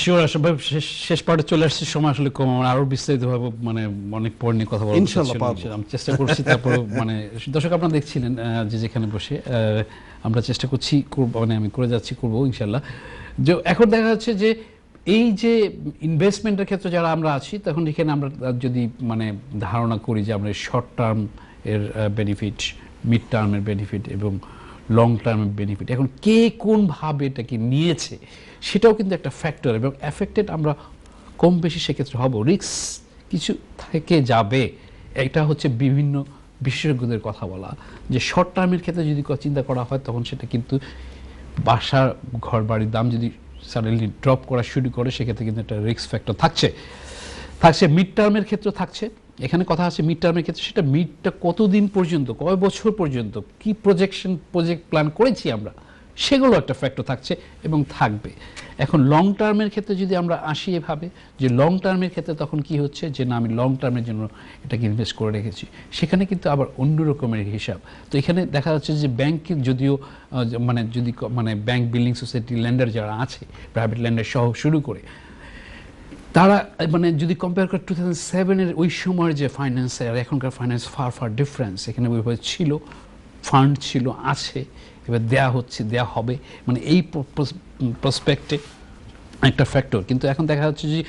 শিওর আশরাফ ভাই, শেষ পার্টে চলে আসছে, সময় আসলে কম, আমরা আরো বিস্তারিতভাবে মানে অনেক পর নিয়ে কথা বলার ইনশাআল্লাহ পারবো। আমি চেষ্টা করছি। তারপরে মানে দর্শক আপনারা দেখছিলেন যে যেখানে বসে আমরা চেষ্টা করছি, মানে আমি করে যাচ্ছি, করবো ইনশাআল্লাহ। যে এখন দেখা যাচ্ছে যে এই যে ইনভেস্টমেন্টের ক্ষেত্রে যারা আমরা আছি, তখন এখানে আমরা যদি মানে ধারণা করি যে আমরা শর্ট টার্ম এর বেনিফিট, মিড টার্মের বেনিফিট এবং লং টার্মের বেনিফিট, এখন কে কোনভাবে এটাকে নিয়েছে সেটাও কিন্তু একটা ফ্যাক্টর, এবং এফেক্টেড আমরা কম বেশি সেক্ষেত্রে হব, রিস্ক কিছু থেকে যাবে। এটা হচ্ছে বিভিন্ন বিশেষজ্ঞদের কথা বলা, যে শর্ট টার্মের ক্ষেত্রে যদি চিন্তা করা হয়, তখন সেটা কিন্তু বাসা ঘর বাড়ির দাম যদি সাডেনলি ড্রপ করা শুরু করে, সেক্ষেত্রে কিন্তু একটা রিস্ক ফ্যাক্টর থাকছে। মিড টার্মের ক্ষেত্রে থাকছে, এখানে কথা আছে মিড টার্মের ক্ষেত্রে, সেটা মিডটা কতদিন পর্যন্ত, কয় বছর পর্যন্ত, কি প্রজেক্ট প্ল্যান করেছি আমরা, সেগুলো একটা ফ্যাক্টর থাকছে এবং থাকবে। এখন লং টার্মের ক্ষেত্রে যদি আমরা আসি এভাবে, যে লং টার্মের ক্ষেত্রে তখন কি হচ্ছে, যে না আমি লং টার্মের জন্য এটাকে ইনভেস্ট করে রেখেছি, সেখানে কিন্তু আবার অন্য রকমের হিসাব। তো এখানে দেখা যাচ্ছে যে ব্যাংকে যদিও মানে ব্যাংক বিল্ডিং সোসাইটি ল্যান্ডার যারা আছে, প্রাইভেট ল্যান্ডার সহ শুরু করে, তারা মানে যদি কম্পেয়ার করে 2007-এর ওই সময়ের যে ফাইন্যান্স আর এখনকার ফাইন্যান্স ফার ডিফারেন্স। এখানে ওইভাবে ছিল, ফান্ড ছিল, আছে, এবার দেয়া হচ্ছে, দেয়া হবে, মানে এই প্রসপেক্টে একটা ফ্যাক্টর। কিন্তু এখন দেখা যাচ্ছে যে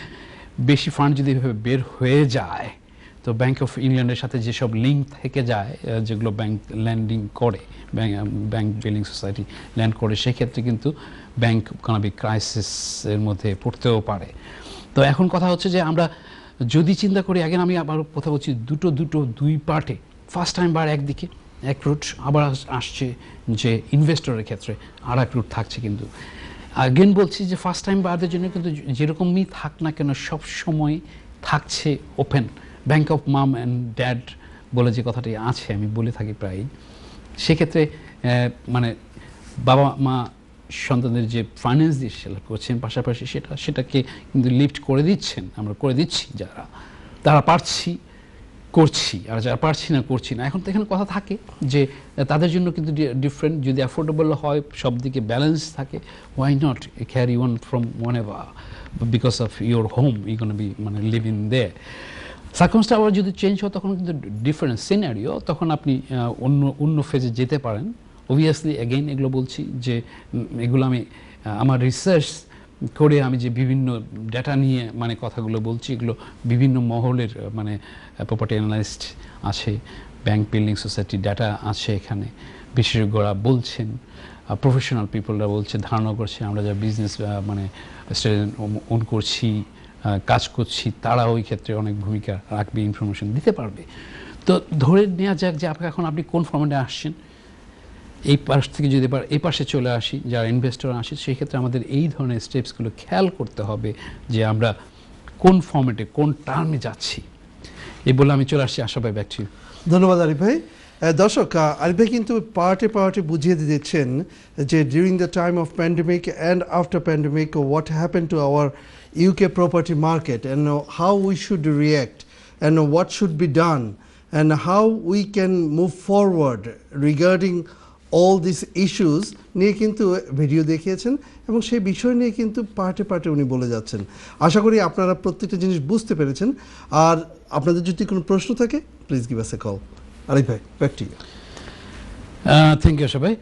বেশি ফান্ড যদি এভাবে বের হয়ে যায়, তো ব্যাংক অফ ইংল্যান্ডের সাথে যেসব লিঙ্ক থেকে যায়, যেগুলো ব্যাংক ল্যান্ডিং করে, ব্যাংক বিল্ডিং সোসাইটি ল্যান্ড করে, সেক্ষেত্রে কিন্তু ব্যাংক ইকোনমিক ক্রাইসিসের মধ্যে পড়তেও পারে। তো এখন কথা হচ্ছে যে আমরা যদি চিন্তা করি, আগে আমি আবার কথা বলছি, দুই পার্টে, ফার্স্ট টাইম বার একদিকে এক রুট, আবার আসছে যে ইনভেস্টরের ক্ষেত্রে আর এক রুট থাকছে। কিন্তু আগেন বলছি যে ফার্স্ট টাইম বারদের জন্য কিন্তু যেরকমই থাক না কেন, সব সময় থাকছে open. Bank of mum and dad বলে যে কথাটি আছে, আমি বলে থাকি প্রায়, সেক্ষেত্রে মানে বাবা মা সন্তানদের যে ফাইন্যান্স দিয়ে সেটা করছেন, পাশাপাশি সেটাকে কিন্তু লিফট করে দিচ্ছেন, আমরা করে দিচ্ছি, যারা তারা পারছি করছি, আর যারা পারছি না করছি না। এখন তো এখানে কথা থাকে যে তাদের জন্য কিন্তু ডিফারেন্ট, যদি অ্যাফোর্ডেবল হয়, সব দিকে ব্যালেন্স থাকে, why not carry one from one ever, because of your home you gonna be মানে লিভ ইন দেয়ার। সার্কামস্টেন্স আবার যদি চেঞ্জ হয়, তখন কিন্তু ডিফারেন্ট সিনারিও, তখন আপনি অন্য ফেজে যেতে পারেন। অবভিয়াসলি অ্যাগেইন এগুলো বলছি যে এগুলো আমি আমার রিসার্চ করে আমি যে বিভিন্ন ডেটা নিয়ে মানে কথাগুলো বলছি, এগুলো বিভিন্ন মহলের মানে প্রপার্টি অ্যানালিস্ট আছে, ব্যাংক বিল্ডিং সোসাইটি ডেটা আছে, এখানে বিশেষজ্ঞরা বলছেন, প্রফেশনাল পিপলরা বলছে, ধারণা করছে, আমরা যা বিজনেস মানে ওন করছি, কাজ করছি, তারা ওই ক্ষেত্রে অনেক ভূমিকা রাখবে, ইনফরমেশন দিতে পারবে। তো ধরে নেওয়া যাক যে এখন আপনি কোন ফর্মেটে আসছেন, এই পাশ থেকে যদি এবার এই পাশে চলে আসি, যারা ইনভেস্টর আসে, সেই ক্ষেত্রে আমাদের এই ধরনের স্টেপসগুলো খেয়াল করতে হবে যে আমরা কোন ফর্মেটে, কোন টার্মে যাচ্ছি। এই বলে আমি চলে আসছি আশরাফ ভাই, ব্যাক টু ইউ। ধন্যবাদ আরিফ ভাই। দর্শক, আরিফ ভাই কিন্তু পার্টে বুঝিয়ে দিচ্ছেন যে during the time of pandemic and after pandemic what happen to our UK property market, and how we should react, and what should be done, and how we can move forward regarding all these issues নিয়ে কিন্তু video দেখিয়েছেন, এবং সেই বিষয় নিয়ে কিন্তু পার্টে উনি বলে যাচ্ছেন। আশা করি আপনারা প্রত্যেকটা জিনিস বুঝতে পেরেছেন। আর আপনাদের যদি কোনো প্রশ্ন থাকে please give us a call. Arif ভাই, back to you. Thank you সবাই।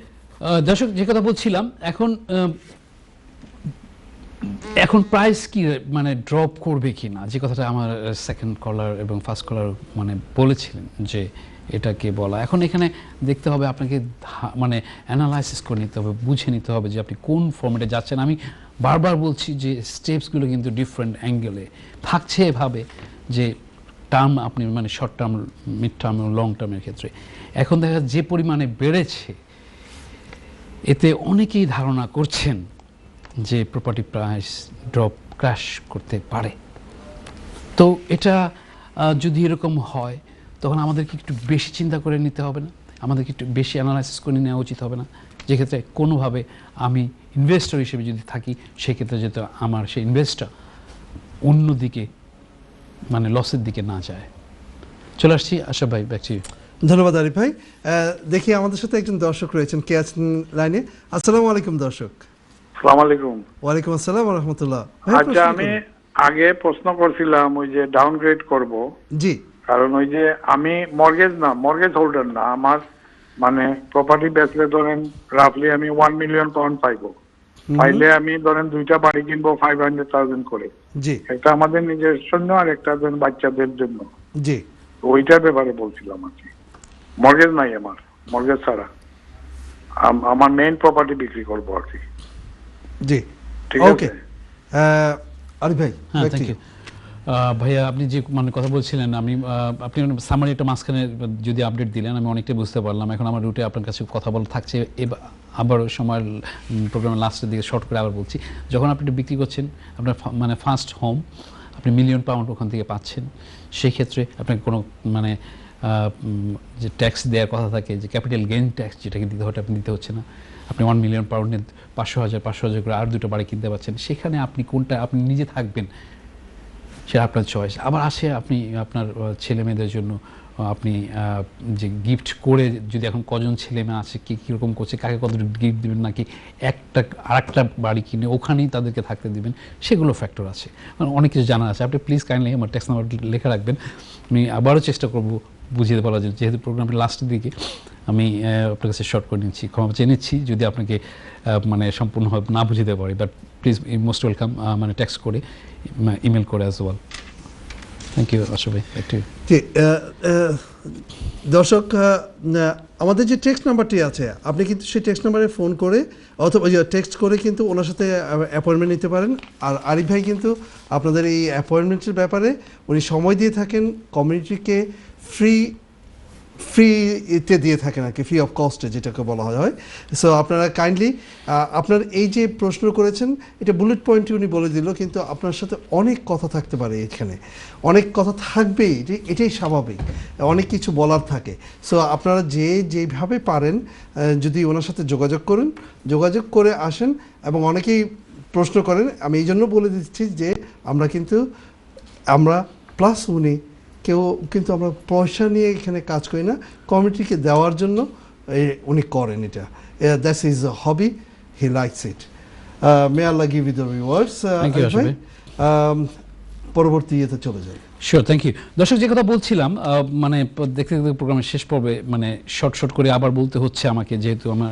দর্শক, যে কথা বলছিলাম, এখন প্রাইস কি মানে ড্রপ করবে কি না, যে কথাটা আমার সেকেন্ড কলার এবং ফার্স্ট কলার মানে বলেছিলেন যে এটাকে বলা, এখন এখানে দেখতে হবে আপনাকে মানে অ্যানালাইসিস করে নিতে হবে, বুঝে নিতে হবে যে আপনি কোন ফর্মেটে যাচ্ছেন। আমি বারবার বলছি যে স্টেপসগুলো কিন্তু ডিফারেন্ট অ্যাঙ্গেলে থাকছে, এভাবে যে টার্ম আপনি মানে শর্ট টার্ম, মিড টার্ম এবং লং টার্মের ক্ষেত্রে এখন দেখা যে পরিমাণে বেড়েছে, এতে অনেকেই ধারণা করছেন যে প্রপার্টি প্রাইস ড্রপ ক্র্যাশ করতে পারে। তো এটা যদি এরকম হয় তখন আমাদেরকে একটু বেশি চিন্তা করে নিতে হবে না, আমাদেরকে একটু বেশি অ্যানালাইসিস করে নেওয়া উচিত হবে না, যেক্ষেত্রে কোনোভাবে আমি ইনভেস্টর হিসেবে যদি থাকি সেক্ষেত্রে যাতে আমার সেই ইনভেস্টটা অন্যদিকে মানে লসের দিকে না যায়। চলে আসছি আশরাফ ভাই, ব্যাক টু ইউ। ধন্যবাদ আরিফ ভাই। দেখি আমাদের সাথে একজন দর্শক রয়েছেন, কে আছেন লাইনে? আসসালামু আলাইকুম দর্শক। আসসালামু আলাইকুম। ওয়ালাইকুম আসসালাম ওয়া রাহমাতুল্লাহ। আচ্ছা, আমি আগে প্রশ্ন করছিলাম ওই যে ডাউনগ্রেড করব, জি, কারণ ওই যে আমি মর্গেজ হোল্ডার না, আমার মানে প্রপার্টি বেচলে ধরেন রাফলি আমি 1 মিলিয়ন পাউন্ড পাইবো, পাইলে আমি ধরেন 2টা বাড়ি কিনবো 500,000 করে, জি, একটা আমাদের নিজের জন্য আর একটা ধরেন বাচ্চাদের জন্য। জি, ওইটার ব্যাপারে বলছিলাম আর কি। মর্গেজ নাই আমার, মর্গেজ ছাড়া আমার মেইন প্রপার্টি বিক্রি করবো আর কি। জি, ঠিক ওকে। আছে আরিফ ভাই, হ্যাঁ, back to thank you. You. ভাইয়া, আপনি যে মানে কথা বলছিলেন, আপনি সামারি একটা মাঝখানে যদি আপডেট দিলেন আমি অনেকটাই বুঝতে পারলাম। এখন আমার রুটে আপনার কাছে কথা বলা থাকছে, আবার সময় প্রোগ্রামের লাস্টের দিকে শর্ট করে আবার বলছি, যখন আপনি বিক্রি করছেন আপনার মানে ফার্স্ট হোম, আপনি মিলিয়ন পাউন্ড ওখান থেকে পাচ্ছেন, সেই ক্ষেত্রে আপনাকে কোনো মানে যে ট্যাক্স দেওয়ার কথা থাকে, যে ক্যাপিটাল গেইন ট্যাক্স যেটাকে দিতে হয়, আপনি দিতে হচ্ছে না। আপনি 1 মিলিয়ন পাউন্ডে 500,000 করে আর 2টা বাড়ি কিনতে পারছেন। সেখানে আপনি কোনটা আপনি নিজে থাকবেন সেটা আপনার চয়েস। আবার আসে আপনি আপনার ছেলে মেয়েদের জন্য আপনি যে গিফট করে, যদি এখন কজন ছেলে মেয়ে আছে, কে কীরকম করছে, কাকে কত গিফট দেবেন, নাকি আরেকটা বাড়ি কিনে ওখানেই তাদেরকে থাকতে দেবেন, সেগুলো ফ্যাক্টর আছে, মানে অনেক কিছু জানা আছে। আপনি প্লিজ কাইন্ডলি আমার ট্যাক্স নাম্বার লেখা রাখবেন, আমি আবারও চেষ্টা করব বুঝিয়ে বলার জন্য, যেহেতু প্রোগ্রামটা লাস্টের দিকে আমি আপনার কাছে শর্ট করে নিচ্ছি, ক্ষমা চেয়ে নিচ্ছি যদি আপনাকে মানে সম্পূর্ণভাবে না বুঝিয়ে পারি, বাট প্লিজ মোস্ট ওয়েলকাম, মানে টেক্সট করে, ইমেল করে as well. Thank you Ashraf ভাই, একটু দর্শক, আমাদের যে টেক্সট নাম্বারটি আছে, আপনি কিন্তু সেই টেক্সট নাম্বারে ফোন করে অথবা টেক্সট করে কিন্তু ওনার সাথে অ্যাপয়েন্টমেন্ট নিতে পারেন। আর আরিফ ভাই কিন্তু আপনাদের এই অ্যাপয়েন্টমেন্টের ব্যাপারে উনি সময় দিয়ে থাকেন, কমিউনিটিকে ফ্রিতে দিয়ে থাকেন আর কি, ফ্রি অফ কস্টে যেটাকে বলা হয়। সো আপনারা কাইন্ডলি আপনার এই যে প্রশ্ন করেছেন এটা বুলেট পয়েন্টে উনি বলে দিল, কিন্তু আপনার সাথে অনেক কথা থাকতে পারে, এখানে অনেক কথা থাকবেই, এটাই স্বাভাবিক, অনেক কিছু বলার থাকে। সো আপনারা যেভাবে পারেন যদি ওনার সাথে যোগাযোগ করে আসেন, এবং অনেকেই প্রশ্ন করেন, আমি এই জন্য বলে দিচ্ছি যে আমরা প্লাস উনি কেউ কিন্তু আমরা পয়সা নিয়ে এখানে কাজ করি না, কমিউনিটিকে দেওয়ার জন্য উনি করেন এটা, that's is hobby, he likes it. May আল্লাহ গিভ ইউ দ্য রিওয়ার্ডস। পরবর্তী ইয়েতে চলে যাই। Sure, thank you. দর্শক, যে কথা বলছিলাম, মানে দেখতে দেখতে প্রোগ্রামের শেষ পর্বে মানে শর্ট করে আবার বলতে হচ্ছে আমাকে, যেহেতু আমার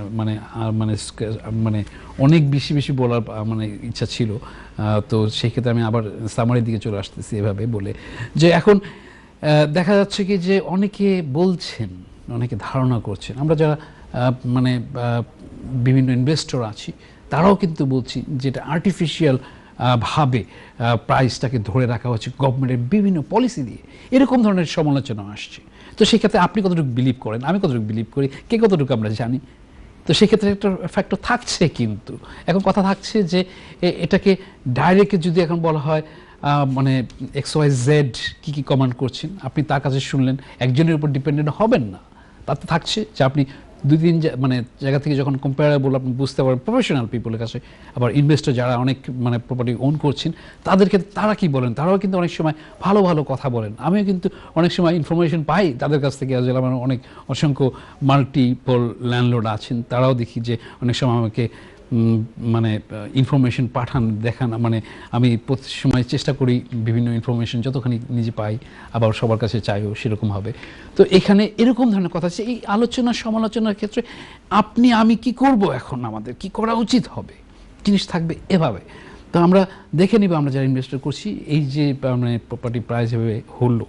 মানে অনেক বেশি বলার মানে ইচ্ছা ছিল, তো সেই ক্ষেত্রে আমি আবার সামারির দিকে চলে আসতেছি এভাবে বলে, যে এখন দেখা যাচ্ছে কি যে অনেকে বলছেন, অনেকে ধারণা করছেন, আমরা যারা মানে বিভিন্ন ইনভেস্টর আছি তারাও কিন্তু বলছি যেটা আর্টিফিশিয়াল ভাবে প্রাইসটাকে ধরে রাখা হচ্ছে গভর্নমেন্টের বিভিন্ন পলিসি দিয়ে, এরকম ধরনের সমালোচনা আসছে। তো সেক্ষেত্রে আপনি কতটুকু বিলিভ করেন, আমি কতটুকু বিলিভ করি, কে কতটুকু আমরা জানি, তো সেক্ষেত্রে একটা ফ্যাক্টর থাকছে। কিন্তু এখন কথা থাকছে যে এটাকে ডাইরেক্ট যদি এখন বলা হয় মানে XYZ কি কমান্ড করছেন, আপনি তার কাছে শুনলেন, একজনের উপর ডিপেন্ডেন্ট হবেন না। তাতে থাকছে যে আপনি 2-3 মানে জায়গা থেকে যখন কম্পারেবল আপনি বুঝতে পারেন প্রফেশনাল পিপলের কাছে, আবার ইনভেস্টর যারা অনেক মানে প্রপার্টি ওন করছেন তাদেরকে তারা কি বলেন, তারাও কিন্তু অনেক সময় ভালো কথা বলেন। আমিও কিন্তু অনেক সময় ইনফরমেশন পাই তাদের কাছ থেকে, আসলে আমার অনেক অসংখ্য মাল্টিপল ল্যান্ডলর্ড আছেন, তারাও দেখি যে অনেক সময় আমাকে মানে ইনফরমেশন পাঠান দেখান, মানে আমি প্রতি সময় চেষ্টা করি বিভিন্ন ইনফরমেশন যতখানি নিজে পাই আবার সবার কাছে চাইও সেরকম হবে। তো এখানে এরকম ধরনের কথা আছে, এই আলোচনা সমালোচনার ক্ষেত্রে আপনি আমি কি করব, এখন আমাদের কি করা উচিত হবে, জিনিস থাকবে এভাবে। তো আমরা দেখে নিব, আমরা যারা ইনভেস্ট করছি এই যে মানে প্রপার্টি প্রাইস এভাবে হলো,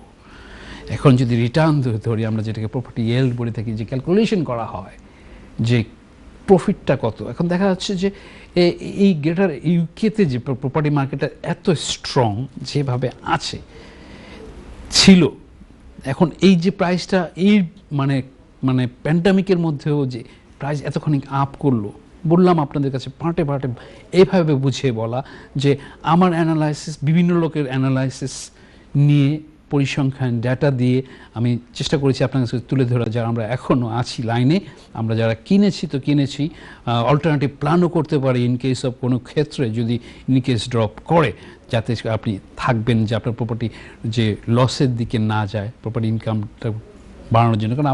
এখন যদি রিটার্ন ধরি আমরা যেটাকে প্রপার্টি ইয়েল্ড বলে থাকি, যে ক্যালকুলেশন করা হয় যে প্রফিটটা কত, এখন দেখা যাচ্ছে যে এই গ্রেটার ইউকেতে যে প্রপার্টি মার্কেটটা এত স্ট্রং যেভাবে আছে ছিল, এখন এই যে প্রাইসটা এই মানে মানে প্যান্ডামিকের মধ্যেও যে প্রাইস এতখানি আপ করলো, বললাম আপনাদের কাছে পার্টে পার্টে এইভাবে বুঝিয়ে বলা যে আমার অ্যানালাইসিস, বিভিন্ন লোকের অ্যানালাইসিস নিয়ে পরিসংখ্যান ডেটা দিয়ে আমি চেষ্টা করেছি আপনার কাছে তুলে ধরা, যারা আমরা এখনও আছি লাইনে, আমরা যারা কিনেছি তো কিনেছি, অল্টারনেটিভ প্ল্যানও করতে পারি ইন কেস অফ কোনো ক্ষেত্রে যদি ইন কেস ড্রপ করে, যাতে আপনি থাকবেন যে আপনার প্রপার্টি যে লসের দিকে না যায়, প্রপার্টি ইনকামটা বাড়ানোর জন্য। কারণ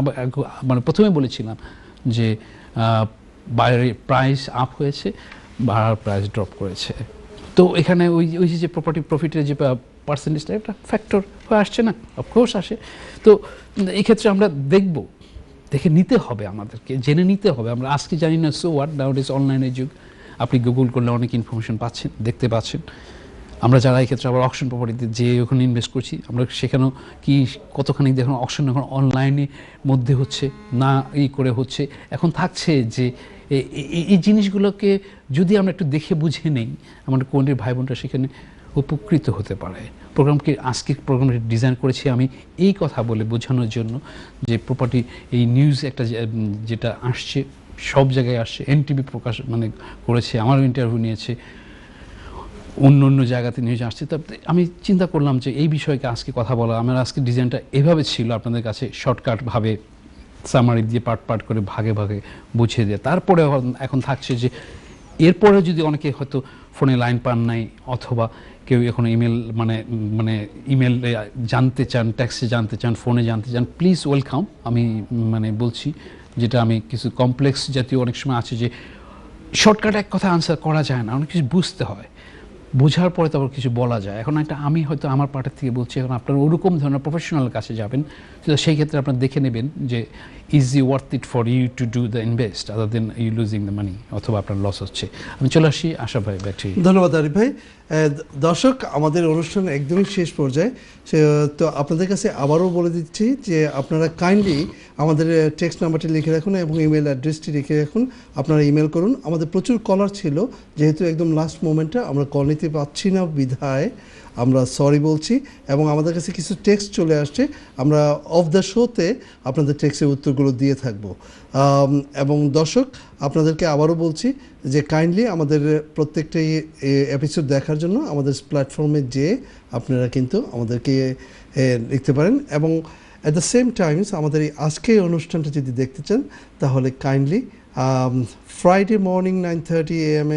মানে প্রথমে বলেছিলাম যে বাইরে প্রাইস আপ হয়েছে, ভাড়ার প্রাইস ড্রপ করেছে, তো এখানে ওই যে প্রপার্টি প্রফিটের যে পার্সেন্টেজটা একটা ফ্যাক্টর হয়ে আসছে না, অফকোর্স আসে। তো এই ক্ষেত্রে আমরা দেখে নিতে হবে, আমাদেরকে জেনে নিতে হবে। আমরা আজকে জানি না, so what, now it is অনলাইনের যুগ, আপনি গুগল করলে অনেক ইনফরমেশন পাচ্ছেন, দেখতে পাচ্ছেন। আমরা যারা এই ক্ষেত্রে আবার অকশন প্রপার্টিতে যে ওখানে ইনভেস্ট করছি, আমরা সেখানেও কি কতখানি দেখুন অকশন এখন অনলাইনের মধ্যে হচ্ছে না, করে হচ্ছে, এখন থাকছে যে এই জিনিসগুলোকে যদি আমরা একটু দেখে বুঝে নেই, আমাদের কোনটির ভাই বোনরা সেখানে উপকৃত হতে পারে। আজকের প্রোগ্রামটি ডিজাইন করেছি আমি এই কথা বলে বোঝানোর জন্য যে প্রপার্টি এই নিউজ একটা যেটা আসছে, সব জায়গায় আসছে, এনটিভি প্রকাশ মানে করেছে, আমারও ইন্টারভিউ নিয়েছে, অন্য জায়গাতে নিউজ আসছে। তারপরে আমি চিন্তা করলাম যে এই বিষয়কে আজকে কথা বলা, আমার আজকে ডিজাইনটা এভাবে ছিল, আপনাদের কাছে শর্টকাটভাবে সামারি দিয়ে পার্ট করে ভাগে ভাগে বুঝিয়ে দেয়। তারপরে এখন থাকছে যে এরপরে যদি অনেকে হয়তো ফোনে লাইন পান নাই, অথবা কেউ এখন ইমেল মানে ইমেল জানতে চান, ট্যাক্সে জানতে চান, ফোনে জানতে চান, প্লিজ ওয়েলকাম। আমি মানে বলছি, যেটা আমি কিছু কমপ্লেক্স জাতীয় অনেক সময় আছে যে শর্টকাট এক কথা আনসার করা যায় না, অনেক কিছু বুঝতে হয়, বোঝার পরে তারপর কিছু বলা যায়। এখন একটা আমি হয়তো আমার পার্টের থেকে বলছি, এখন আপনারা ওরকম ধরনের প্রফেশনাল কাছে যাবেন, তো সেই ক্ষেত্রে আপনারা দেখে নেবেন যে is e worth it for you to do the invest other then you losing the money, অথবা আপনার লস হচ্ছে। আমি চলে আসি আশা ভাই, ব্যাটারি। ধন্যবাদ আরিফ ভাই। দর্শক, আমাদের অনুষ্ঠান একদমই শেষ পর্যায়ে, তো আপনাদের কাছে আবারও বলে দিচ্ছি যে আপনারা কাইন্ডলি আমাদের টেক্সট নাম্বারটি লিখে রাখুন এবং ইমেল অ্যাড্রেসটি লিখে রাখুন, আপনারা ইমেল করুন। আমাদের প্রচুর কলার ছিল, যেহেতু একদম লাস্ট মোমেন্টে আমরা কল নিতে পারছি না বিধায় আমরা সরি বলছি, এবং আমাদের কাছে কিছু টেক্সট চলে আসছে, আমরা অফ দ্য শোতে আপনাদের টেক্সটের উত্তরগুলো দিয়ে থাকবো। এবং দর্শক, আপনাদেরকে আবারও বলছি যে কাইন্ডলি আমাদের প্রত্যেকটাই এপিসোড দেখার জন্য আমাদের প্ল্যাটফর্মে যেয়ে আপনারা কিন্তু আমাদেরকে লিখতে পারেন, এবং অ্যাট দ্য সেম টাইমস আমাদের এই আজকের অনুষ্ঠানটা যদি দেখতে চান তাহলে কাইন্ডলি ফ্রাইডে মর্নিং 9:30 AM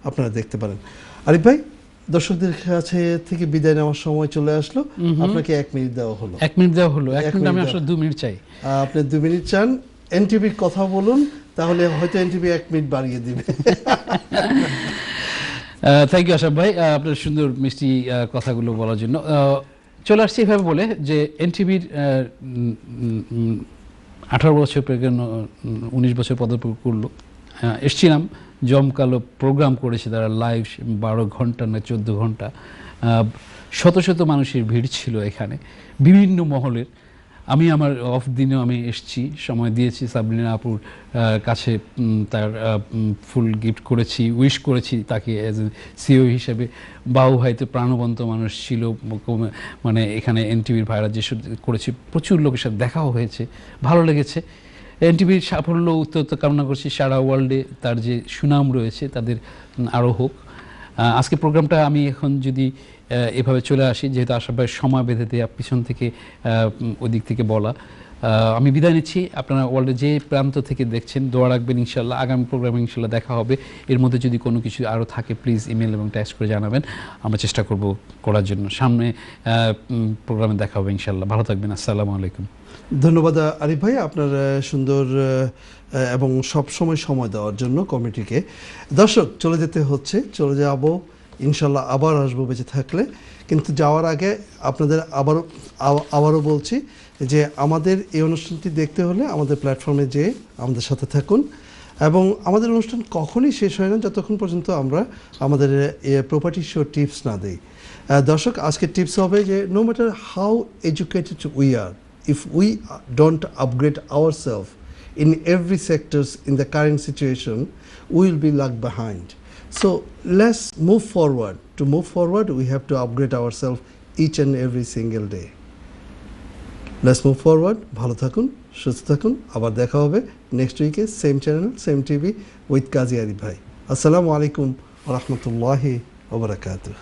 আপনারা দেখতে পারেন। আরিফ ভাই, দর্শকদের কাছে থেকে বিদায় নেওয়ার সময় চলে আসলো, আপনাকে 1 মিনিট দেওয়া হলো। 1 মিনিট দেওয়া হলো, 1 মিনিট আমি আসলে 2 মিনিট চাই। আপনি 2 মিনিট চান, এনটিভির কথা বলুন, তাহলে হয়তো এনটিভি 1 মিনিট বাড়িয়ে দিবে। থ্যাংক ইউ আশাফ ভাই, আপনার সুন্দর মিষ্টি কথাগুলো বলার জন্য। চলে আসছি এভাবে বলে যে এনটিভির 18 বছর 19 বছর পদার্পণ করলো, এসছিলাম, জমকালো প্রোগ্রাম করেছে তারা, লাইভ 12 ঘন্টা না 14 ঘন্টা, শত শত মানুষের ভিড় ছিল এখানে, বিভিন্ন মহলের। আমি আমার অফ দিনেও আমি এসেছি, সময় দিয়েছি, সাবরিনা আপুর কাছে তার ফুল গিফট করেছি, উইশ করেছি তাকে অ্যাজ এ সিও হিসেবে। বাবু ভাই তো প্রাণবন্ত মানুষ ছিল, মানে এখানে এনটিভির ভাইরা যেসব করেছি, প্রচুর লোকের সাথে দেখাও হয়েছে, ভালো লেগেছে। এনটিভির সাফল্য উত্তর কামনা করছি, সারা ওয়ার্ল্ডে তার যে সুনাম রয়েছে তাদের আরও হোক। আজকে প্রোগ্রামটা আমি এখন যদি এভাবে চলে আসি, যেহেতু আশা ভাই সময় বেঁধে দেওয়া, পিছন থেকে ওই দিক থেকে বলা, আমি বিদায় নিচ্ছি। আপনারা ওয়ার্ল্ডের যে প্রান্ত থেকে দেখছেন দোয়া রাখবেন, ইনশাল্লাহ আগামী প্রোগ্রামে ইনশাল্লাহ দেখা হবে। এর মধ্যে যদি কোনো কিছু আরও থাকে প্লিজ ইমেল এবং টেক্সট করে জানাবেন, আমরা চেষ্টা করব করার জন্য। সামনে প্রোগ্রামে দেখা হবে ইনশাল্লাহ। ভালো থাকবেন, আসসালামু আলাইকুম। ধন্যবাদ আরিফ ভাই আপনার সুন্দর এবং সব সময় দেওয়ার জন্য কমিটিকে। দর্শক চলে যেতে হচ্ছে, চলে যাব ইনশাল্লাহ, আবার আসবো বেঁচে থাকলে। কিন্তু যাওয়ার আগে আপনাদের আবারও বলছি যে আমাদের এই অনুষ্ঠানটি দেখতে হলে আমাদের প্ল্যাটফর্মে যেয়ে আমাদের সাথে থাকুন, এবং আমাদের অনুষ্ঠান কখনই শেষ হয় না যতক্ষণ পর্যন্ত আমরা আমাদের প্রপার্টি শো টিপস না দিই। দর্শক আজকের টিপস হবে যে no matter how educated we are, if we don't upgrade ourselves in every sectors in the current situation, we will be left behind. So let's move forward. To move forward, we have to upgrade ourselves each and every single day. Let's move forward. ভালো থাকুন, সুস্থ থাকুন। আবার দেখা হবে next উইকে, same channel, same TV, with Kazi Arif ভাই। আসসালামু আলাইকুম ওয়া রাহমাতুল্লাহি ওয়া বারাকাতুহু।